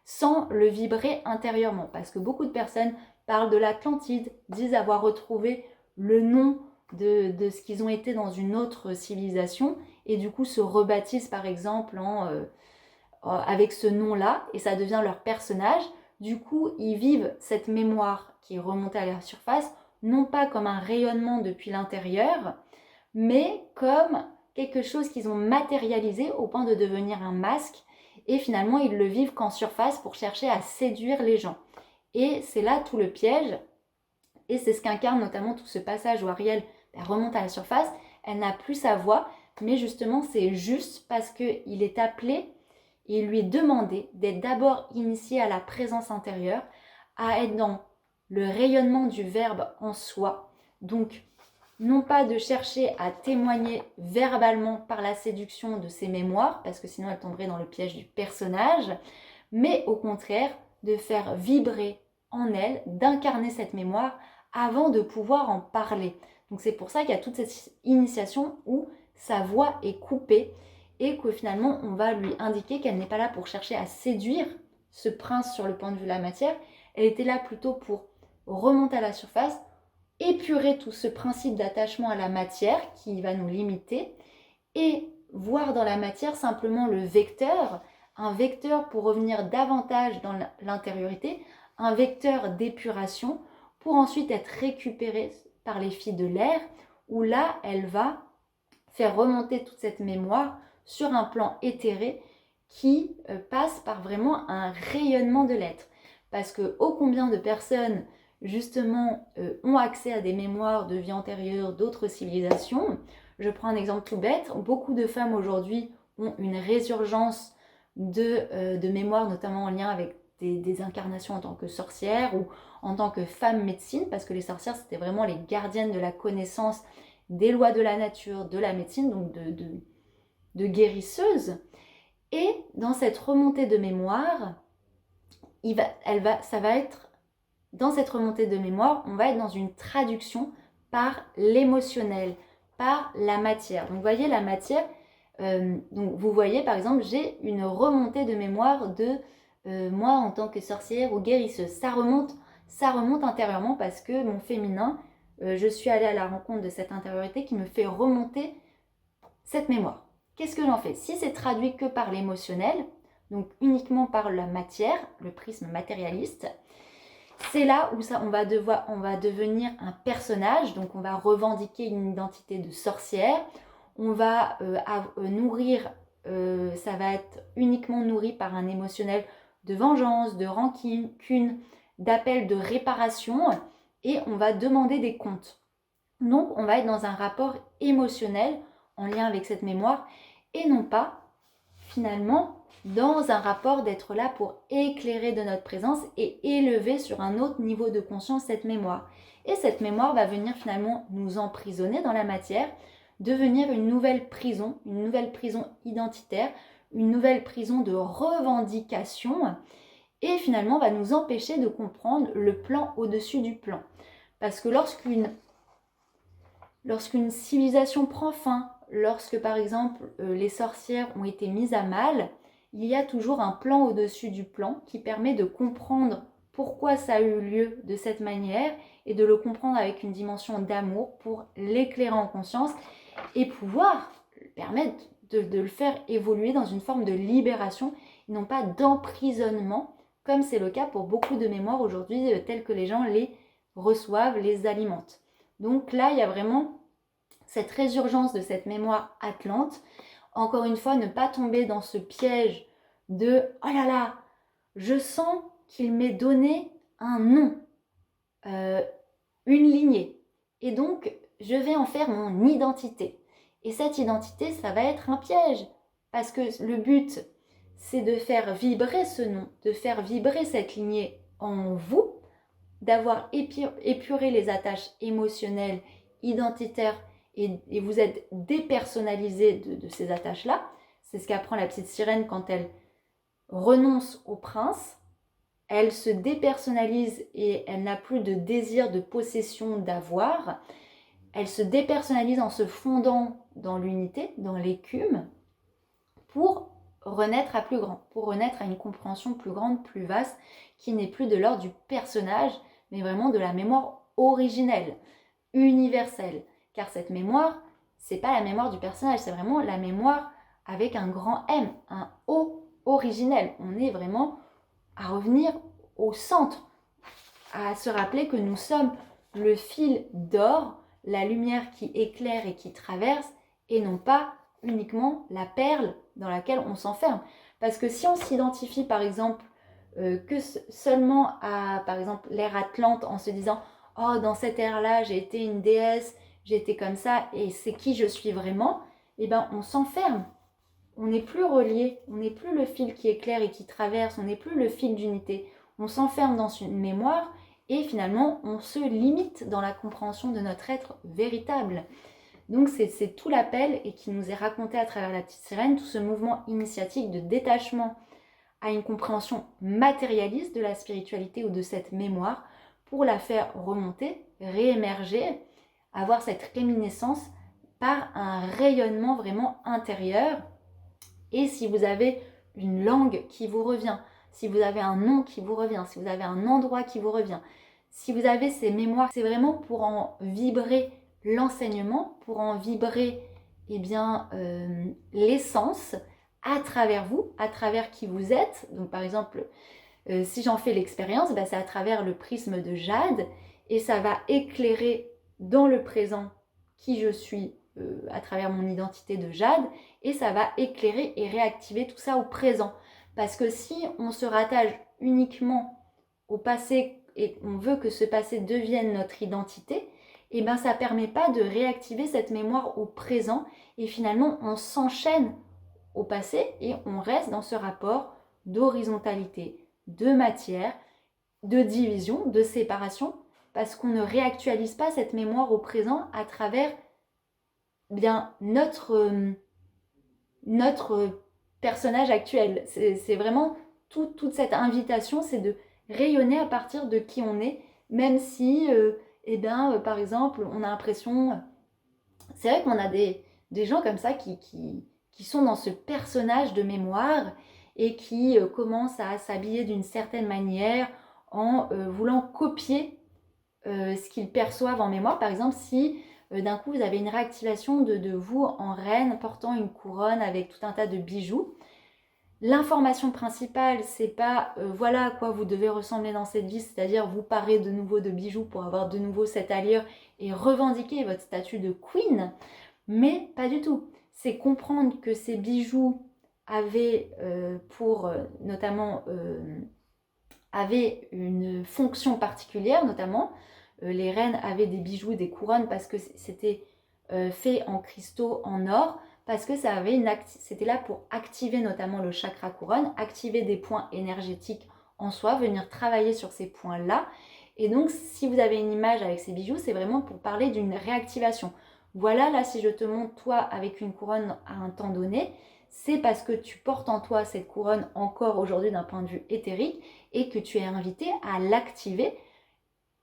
sans le vibrer intérieurement. Parce que beaucoup de personnes parlent de l'Atlantide, disent avoir retrouvé le nom de ce qu'ils ont été dans une autre civilisation, et du coup se rebaptisent par exemple avec ce nom-là, et ça devient leur personnage. Du coup, ils vivent cette mémoire qui est remontée à la surface, non pas comme un rayonnement depuis l'intérieur, mais comme quelque chose qu'ils ont matérialisé au point de devenir un masque, et finalement ils le vivent qu'en surface pour chercher à séduire les gens. Et c'est là tout le piège, et c'est ce qu'incarne notamment tout ce passage où Ariel remonte à la surface. Elle n'a plus sa voix, mais justement c'est juste parce qu'il est appelé, et il lui est demandé d'être d'abord initié à la présence intérieure, à être dans le rayonnement du verbe en soi, donc non pas de chercher à témoigner verbalement par la séduction de ses mémoires, parce que sinon elle tomberait dans le piège du personnage, mais au contraire de faire vibrer en elle, d'incarner cette mémoire avant de pouvoir en parler. Donc c'est pour ça qu'il y a toute cette initiation où sa voix est coupée et que finalement on va lui indiquer qu'elle n'est pas là pour chercher à séduire ce prince sur le point de vue de la matière, elle était là plutôt pour remonter à la surface, épurer tout ce principe d'attachement à la matière qui va nous limiter et voir dans la matière simplement le vecteur, un vecteur pour revenir davantage dans l'intériorité, un vecteur d'épuration pour ensuite être récupéré par les filles de l'air, où là, elle va faire remonter toute cette mémoire sur un plan éthéré qui passe par vraiment un rayonnement de l'être. Parce que ô combien de personnes justement ont accès à des mémoires de vie antérieure d'autres civilisations. Je prends un exemple tout bête, beaucoup de femmes aujourd'hui ont une résurgence de mémoire, notamment en lien avec des incarnations en tant que sorcière ou en tant que femme médecine, parce que les sorcières, c'était vraiment les gardiennes de la connaissance des lois de la nature, de la médecine, donc de guérisseuses. Et dans cette remontée de mémoire, ça va être, dans cette remontée de mémoire, on va être dans une traduction par l'émotionnel, par la matière. Donc vous voyez la matière, donc vous voyez par exemple, j'ai une remontée de mémoire de moi en tant que sorcière ou guérisseuse. Ça remonte intérieurement parce que mon féminin, je suis allée à la rencontre de cette intériorité qui me fait remonter cette mémoire. Qu'est-ce que j'en fais? Si c'est traduit que par l'émotionnel, donc uniquement par la matière, le prisme matérialiste, c'est là où on va devenir un personnage, donc on va revendiquer une identité de sorcière, on va nourrir, ça va être uniquement nourri par un émotionnel de vengeance, de rancune, d'appel de réparation, et on va demander des comptes. Donc on va être dans un rapport émotionnel en lien avec cette mémoire, et non pas finalement dans un rapport d'être là pour éclairer de notre présence et élever sur un autre niveau de conscience cette mémoire. Et cette mémoire va venir finalement nous emprisonner dans la matière, devenir une nouvelle prison identitaire, une nouvelle prison de revendication, et finalement va nous empêcher de comprendre le plan au-dessus du plan. Parce que lorsqu'une civilisation prend fin, lorsque par exemple les sorcières ont été mises à mal, il y a toujours un plan au-dessus du plan qui permet de comprendre pourquoi ça a eu lieu de cette manière et de le comprendre avec une dimension d'amour pour l'éclairer en conscience et pouvoir permettre de le faire évoluer dans une forme de libération et non pas d'emprisonnement, comme c'est le cas pour beaucoup de mémoires aujourd'hui telles que les gens les reçoivent, les alimentent. Donc là, il y a vraiment cette résurgence de cette mémoire atlante. Encore une fois, ne pas tomber dans ce piège de « Oh là là, je sens qu'il m'est donné un nom, une lignée. Et donc, je vais en faire mon identité. » Et cette identité, ça va être un piège. Parce que le but, c'est de faire vibrer ce nom, de faire vibrer cette lignée en vous, d'avoir épuré les attaches émotionnelles, identitaires, et vous êtes dépersonnalisé de ces attaches-là. C'est ce qu'apprend la petite sirène quand elle renonce au prince. Elle se dépersonnalise et elle n'a plus de désir de possession, d'avoir. Elle se dépersonnalise en se fondant dans l'unité, dans l'écume, pour renaître à plus grand, pour renaître à une compréhension plus grande, plus vaste, qui n'est plus de l'ordre du personnage, mais vraiment de la mémoire originelle, universelle. Car cette mémoire, c'est pas la mémoire du personnage, c'est vraiment la mémoire avec un grand M, un O originel. On est vraiment à revenir au centre, à se rappeler que nous sommes le fil d'or, la lumière qui éclaire et qui traverse, et non pas uniquement la perle dans laquelle on s'enferme. Parce que si on s'identifie par exemple que seulement à par exemple l'ère Atlante en se disant « Oh, dans cette ère-là, j'ai été une déesse, j'ai été comme ça et c'est qui je suis vraiment », eh ben on s'enferme. On n'est plus relié, on n'est plus le fil qui éclaire et qui traverse, on n'est plus le fil d'unité. On s'enferme dans une mémoire et finalement on se limite dans la compréhension de notre être véritable. Donc c'est tout l'appel et qui nous est raconté à travers la petite sirène, tout ce mouvement initiatique de détachement à une compréhension matérialiste de la spiritualité ou de cette mémoire pour la faire remonter, réémerger, avoir cette réminiscence par un rayonnement vraiment intérieur. Et si vous avez une langue qui vous revient, si vous avez un nom qui vous revient, si vous avez un endroit qui vous revient, si vous avez ces mémoires, c'est vraiment pour en vibrer l'enseignement, pour en vibrer l'essence à travers vous, à travers qui vous êtes. Donc par exemple, si j'en fais l'expérience, c'est à travers le prisme de Jade et ça va éclairer dans le présent qui je suis à travers mon identité de Jade et ça va éclairer et réactiver tout ça au présent. Parce que si on se rattache uniquement au passé et on veut que ce passé devienne notre identité, et ça ne permet pas de réactiver cette mémoire au présent et finalement on s'enchaîne au passé et on reste dans ce rapport d'horizontalité, de matière, de division, de séparation, parce qu'on ne réactualise pas cette mémoire au présent à travers bien notre personnage actuel. C'est vraiment toute cette invitation, c'est de rayonner à partir de qui on est, même si, par exemple, on a l'impression... C'est vrai qu'on a des gens comme ça qui sont dans ce personnage de mémoire et qui commencent à s'habiller d'une certaine manière en voulant copier ce qu'ils perçoivent en mémoire. Par exemple, si d'un coup vous avez une réactivation de vous en reine portant une couronne avec tout un tas de bijoux, l'information principale, c'est pas voilà à quoi vous devez ressembler dans cette vie, c'est-à-dire vous parer de nouveau de bijoux pour avoir de nouveau cette allure et revendiquer votre statut de queen, mais pas du tout. C'est comprendre que ces bijoux avaient avaient une fonction particulière, notamment les reines avaient des bijoux, des couronnes parce que c'était fait en cristaux, en or, parce que c'était là pour activer notamment le chakra couronne, activer des points énergétiques en soi, venir travailler sur ces points-là. Et donc, si vous avez une image avec ces bijoux, c'est vraiment pour parler d'une réactivation. Voilà, là, si je te montre toi avec une couronne à un temps donné, c'est parce que tu portes en toi cette couronne encore aujourd'hui d'un point de vue éthérique et que tu es invité à l'activer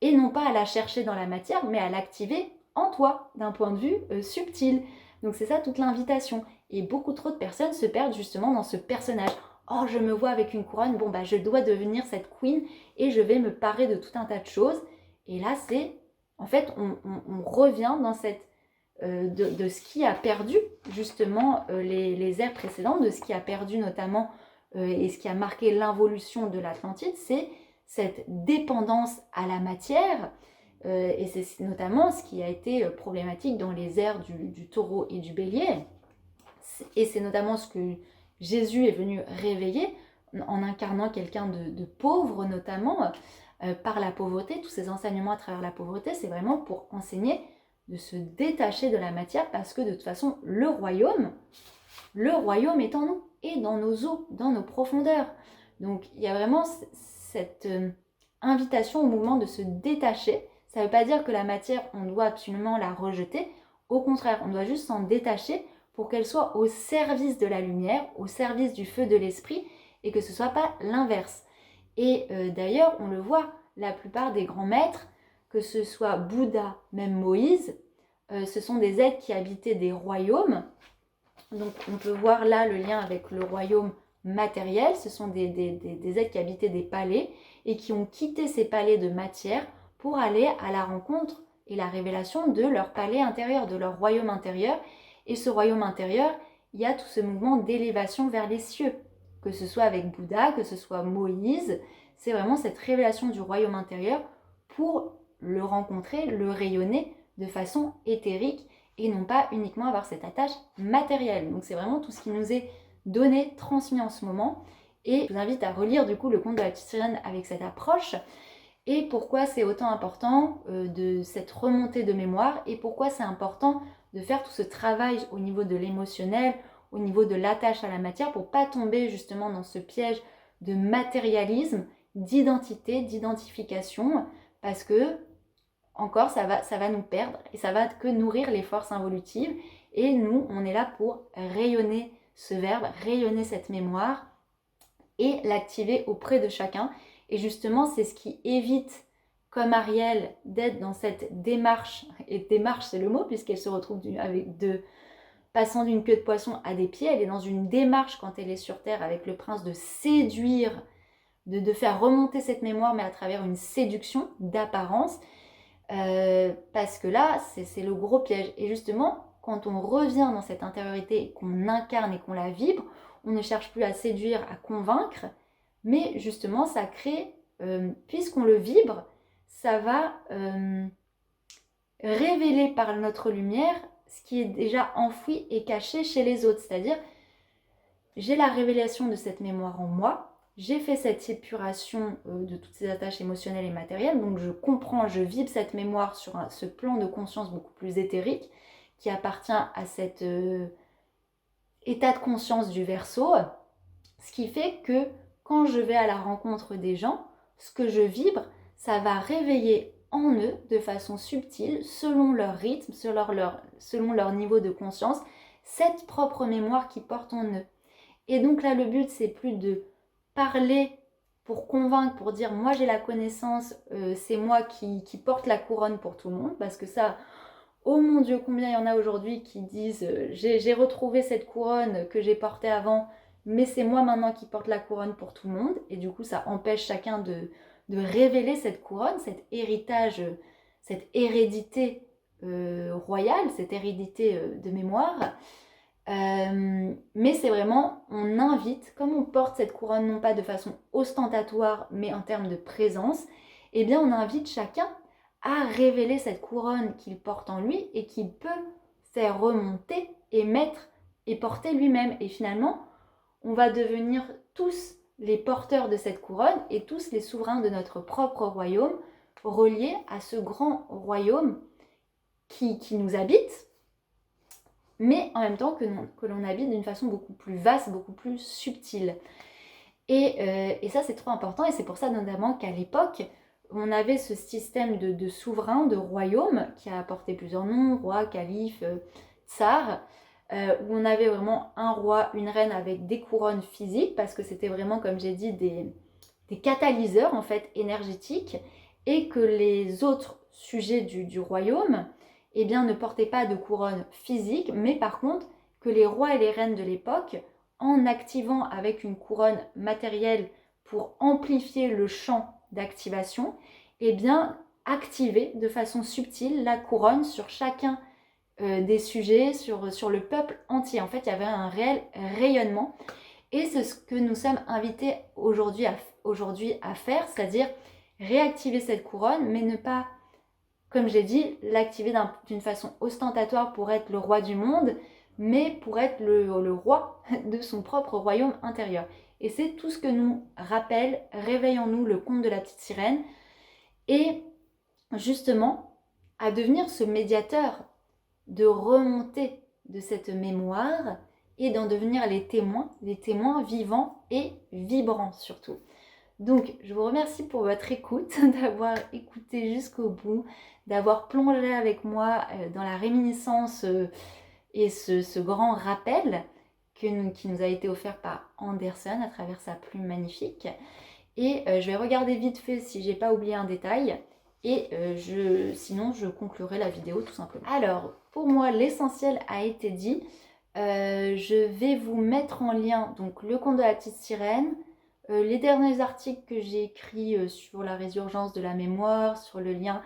et non pas à la chercher dans la matière, mais à l'activer en toi d'un point de vue subtil. Donc c'est ça toute l'invitation. Et beaucoup trop de personnes se perdent justement dans ce personnage. Oh, je me vois avec une couronne, bon bah je dois devenir cette queen et je vais me parer de tout un tas de choses. Et là c'est, en fait, on revient dans cette de ce qui a perdu justement les ères précédentes, de ce qui a perdu notamment et ce qui a marqué l'involution de l'Atlantide, c'est cette dépendance à la matière, et c'est notamment ce qui a été problématique dans les ères du taureau et du bélier, et c'est notamment ce que Jésus est venu réveiller en incarnant quelqu'un de pauvre notamment, par la pauvreté. Tous ces enseignements à travers la pauvreté, c'est vraiment pour enseigner de se détacher de la matière, parce que de toute façon, le royaume est en nous, et dans nos eaux, dans nos profondeurs. Donc il y a vraiment cette invitation au mouvement de se détacher. Ça ne veut pas dire que la matière, on doit absolument la rejeter. Au contraire, on doit juste s'en détacher pour qu'elle soit au service de la lumière, au service du feu de l'esprit, et que ce ne soit pas l'inverse. Et d'ailleurs, on le voit, la plupart des grands maîtres, que ce soit Bouddha, même Moïse, ce sont des êtres qui habitaient des royaumes. Donc on peut voir là le lien avec le royaume matériel. Ce sont des êtres qui habitaient des palais et qui ont quitté ces palais de matière pour aller à la rencontre et la révélation de leur palais intérieur, de leur royaume intérieur. Et ce royaume intérieur, il y a tout ce mouvement d'élévation vers les cieux, que ce soit avec Bouddha, que ce soit Moïse. C'est vraiment cette révélation du royaume intérieur pour le rencontrer, le rayonner de façon éthérique et non pas uniquement avoir cette attache matérielle. Donc c'est vraiment tout ce qui nous est donné, transmis en ce moment. Et je vous invite à relire du coup le conte de la petite sirène avec cette approche, et pourquoi c'est autant important de cette remontée de mémoire, et pourquoi c'est important de faire tout ce travail au niveau de l'émotionnel, au niveau de l'attache à la matière, pour pas tomber justement dans ce piège de matérialisme, d'identité, d'identification, parce que encore ça va nous perdre et ça va que nourrir les forces involutives. Et nous, on est là pour rayonner ce verbe, rayonner cette mémoire et l'activer auprès de chacun. Et justement, c'est ce qui évite, comme Ariel, d'être dans cette démarche, et démarche c'est le mot puisqu'elle se retrouve passant d'une queue de poisson à des pieds. Elle est dans une démarche quand elle est sur Terre avec le prince de séduire, de faire remonter cette mémoire, mais à travers une séduction d'apparence. Parce que là, c'est le gros piège. Et justement, quand on revient dans cette intériorité, qu'on incarne et qu'on la vibre, on ne cherche plus à séduire, à convaincre, mais justement, ça crée, puisqu'on le vibre, ça va révéler par notre lumière ce qui est déjà enfoui et caché chez les autres. C'est-à-dire, j'ai la révélation de cette mémoire en moi, j'ai fait cette épuration de toutes ces attaches émotionnelles et matérielles, donc je comprends, je vibre cette mémoire sur ce plan de conscience beaucoup plus éthérique qui appartient à cet état de conscience du Verseau, ce qui fait que quand je vais à la rencontre des gens, ce que je vibre, ça va réveiller en eux de façon subtile, selon leur rythme, selon leur niveau de conscience, cette propre mémoire qu'ils portent en eux. Et donc là, le but, c'est plus de parler pour convaincre, pour dire moi j'ai la connaissance, c'est moi qui porte la couronne pour tout le monde, parce que ça, oh mon Dieu, combien il y en a aujourd'hui qui disent j'ai retrouvé cette couronne que j'ai portée avant, mais c'est moi maintenant qui porte la couronne pour tout le monde. Et du coup, ça empêche chacun de révéler cette couronne, cet héritage, cette hérédité royale, cette hérédité de mémoire. Mais c'est vraiment, on invite, comme on porte cette couronne non pas de façon ostentatoire, mais en termes de présence, eh bien on invite chacun à révéler cette couronne qu'il porte en lui et qu'il peut faire remonter et mettre et porter lui-même. Et finalement, on va devenir tous les porteurs de cette couronne et tous les souverains de notre propre royaume, reliés à ce grand royaume qui nous habite, mais en même temps que l'on habite d'une façon beaucoup plus vaste, beaucoup plus subtile. Et ça, c'est trop important, et c'est pour ça notamment qu'à l'époque, on avait ce système de souverain, de royaume, qui a apporté plusieurs noms, roi, calife, tsar, où on avait vraiment un roi, une reine avec des couronnes physiques, parce que c'était vraiment, comme j'ai dit, des catalyseurs en fait énergétiques, et que les autres sujets du royaume, eh bien, ne portaient pas de couronne physique, mais par contre que les rois et les reines de l'époque, en activant avec une couronne matérielle pour amplifier le champ d'activation, eh bien, activer de façon subtile la couronne sur chacun des sujets, sur le peuple entier. En fait, il y avait un réel rayonnement, et c'est ce que nous sommes invités aujourd'hui à faire, c'est-à-dire réactiver cette couronne, mais ne pas, comme j'ai dit, l'activer d'une façon ostentatoire pour être le roi du monde, mais pour être le roi de son propre royaume intérieur. Et c'est tout ce que nous rappelle Réveille en nous le conte de la petite sirène, et justement à devenir ce médiateur, de remonter de cette mémoire et d'en devenir les témoins vivants et vibrants surtout. Donc, je vous remercie pour votre écoute, d'avoir écouté jusqu'au bout, d'avoir plongé avec moi dans la réminiscence et ce grand rappel qui nous a été offert par Andersen à travers sa plume magnifique. Et je vais regarder vite fait si j'ai pas oublié un détail. Et sinon, je conclurai la vidéo tout simplement. Alors, pour moi, l'essentiel a été dit. Je vais vous mettre en lien donc le conte de la petite sirène, les derniers articles que j'ai écrits sur la résurgence de la mémoire, sur le lien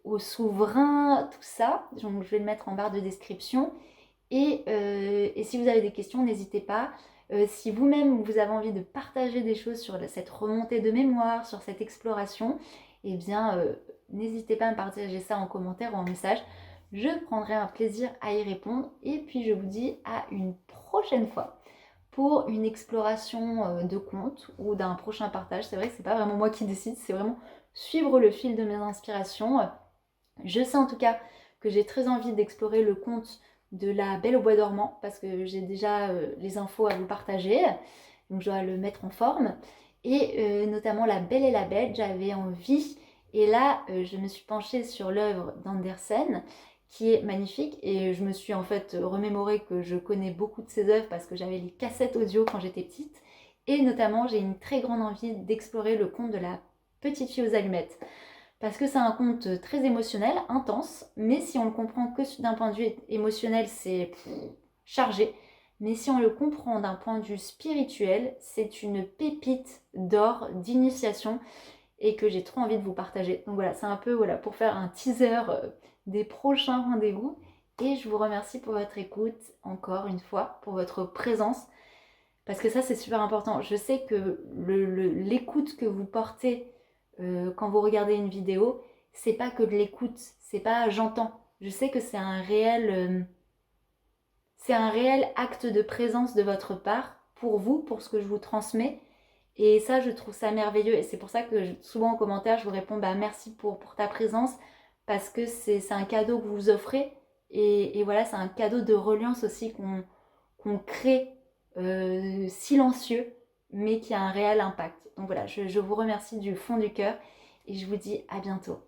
au souverain, tout ça. Donc je vais le mettre en barre de description. Et si vous avez des questions, n'hésitez pas. Si vous-même vous avez envie de partager des choses sur cette remontée de mémoire, sur cette exploration, eh bien n'hésitez pas à me partager ça en commentaire ou en message. Je prendrai un plaisir à y répondre. Et puis je vous dis à une prochaine fois pour une exploration de contes ou d'un prochain partage. C'est vrai que c'est pas vraiment moi qui décide, c'est vraiment suivre le fil de mes inspirations. Je sais en tout cas que j'ai très envie d'explorer le conte de la Belle au bois dormant, parce que j'ai déjà les infos à vous partager, donc je dois le mettre en forme. Et notamment La Belle et la Bête, j'avais envie, et là je me suis penchée sur l'œuvre d'Andersen, qui est magnifique, et je me suis en fait remémoré que je connais beaucoup de ses œuvres parce que j'avais les cassettes audio quand j'étais petite, et notamment j'ai une très grande envie d'explorer le conte de la petite fille aux allumettes, parce que c'est un conte très émotionnel, intense, mais si on le comprend que d'un point de vue émotionnel, c'est chargé, mais si on le comprend d'un point de vue spirituel, c'est une pépite d'or, d'initiation, et que j'ai trop envie de vous partager. Donc voilà, c'est un peu pour faire un teaser des prochains rendez-vous, et je vous remercie pour votre écoute, encore une fois, pour votre présence, parce que ça c'est super important. Je sais que l'écoute que vous portez quand vous regardez une vidéo, c'est pas que de l'écoute, c'est pas j'entends. Je sais que c'est un réel acte de présence de votre part pour vous, pour ce que je vous transmets. Et ça, je trouve ça merveilleux. Et c'est pour ça que souvent en commentaire, je vous réponds merci pour ta présence, parce que c'est un cadeau que vous offrez. Et voilà, c'est un cadeau de reliance aussi qu'on crée silencieux, mais qui a un réel impact. Donc voilà, je vous remercie du fond du cœur et je vous dis à bientôt.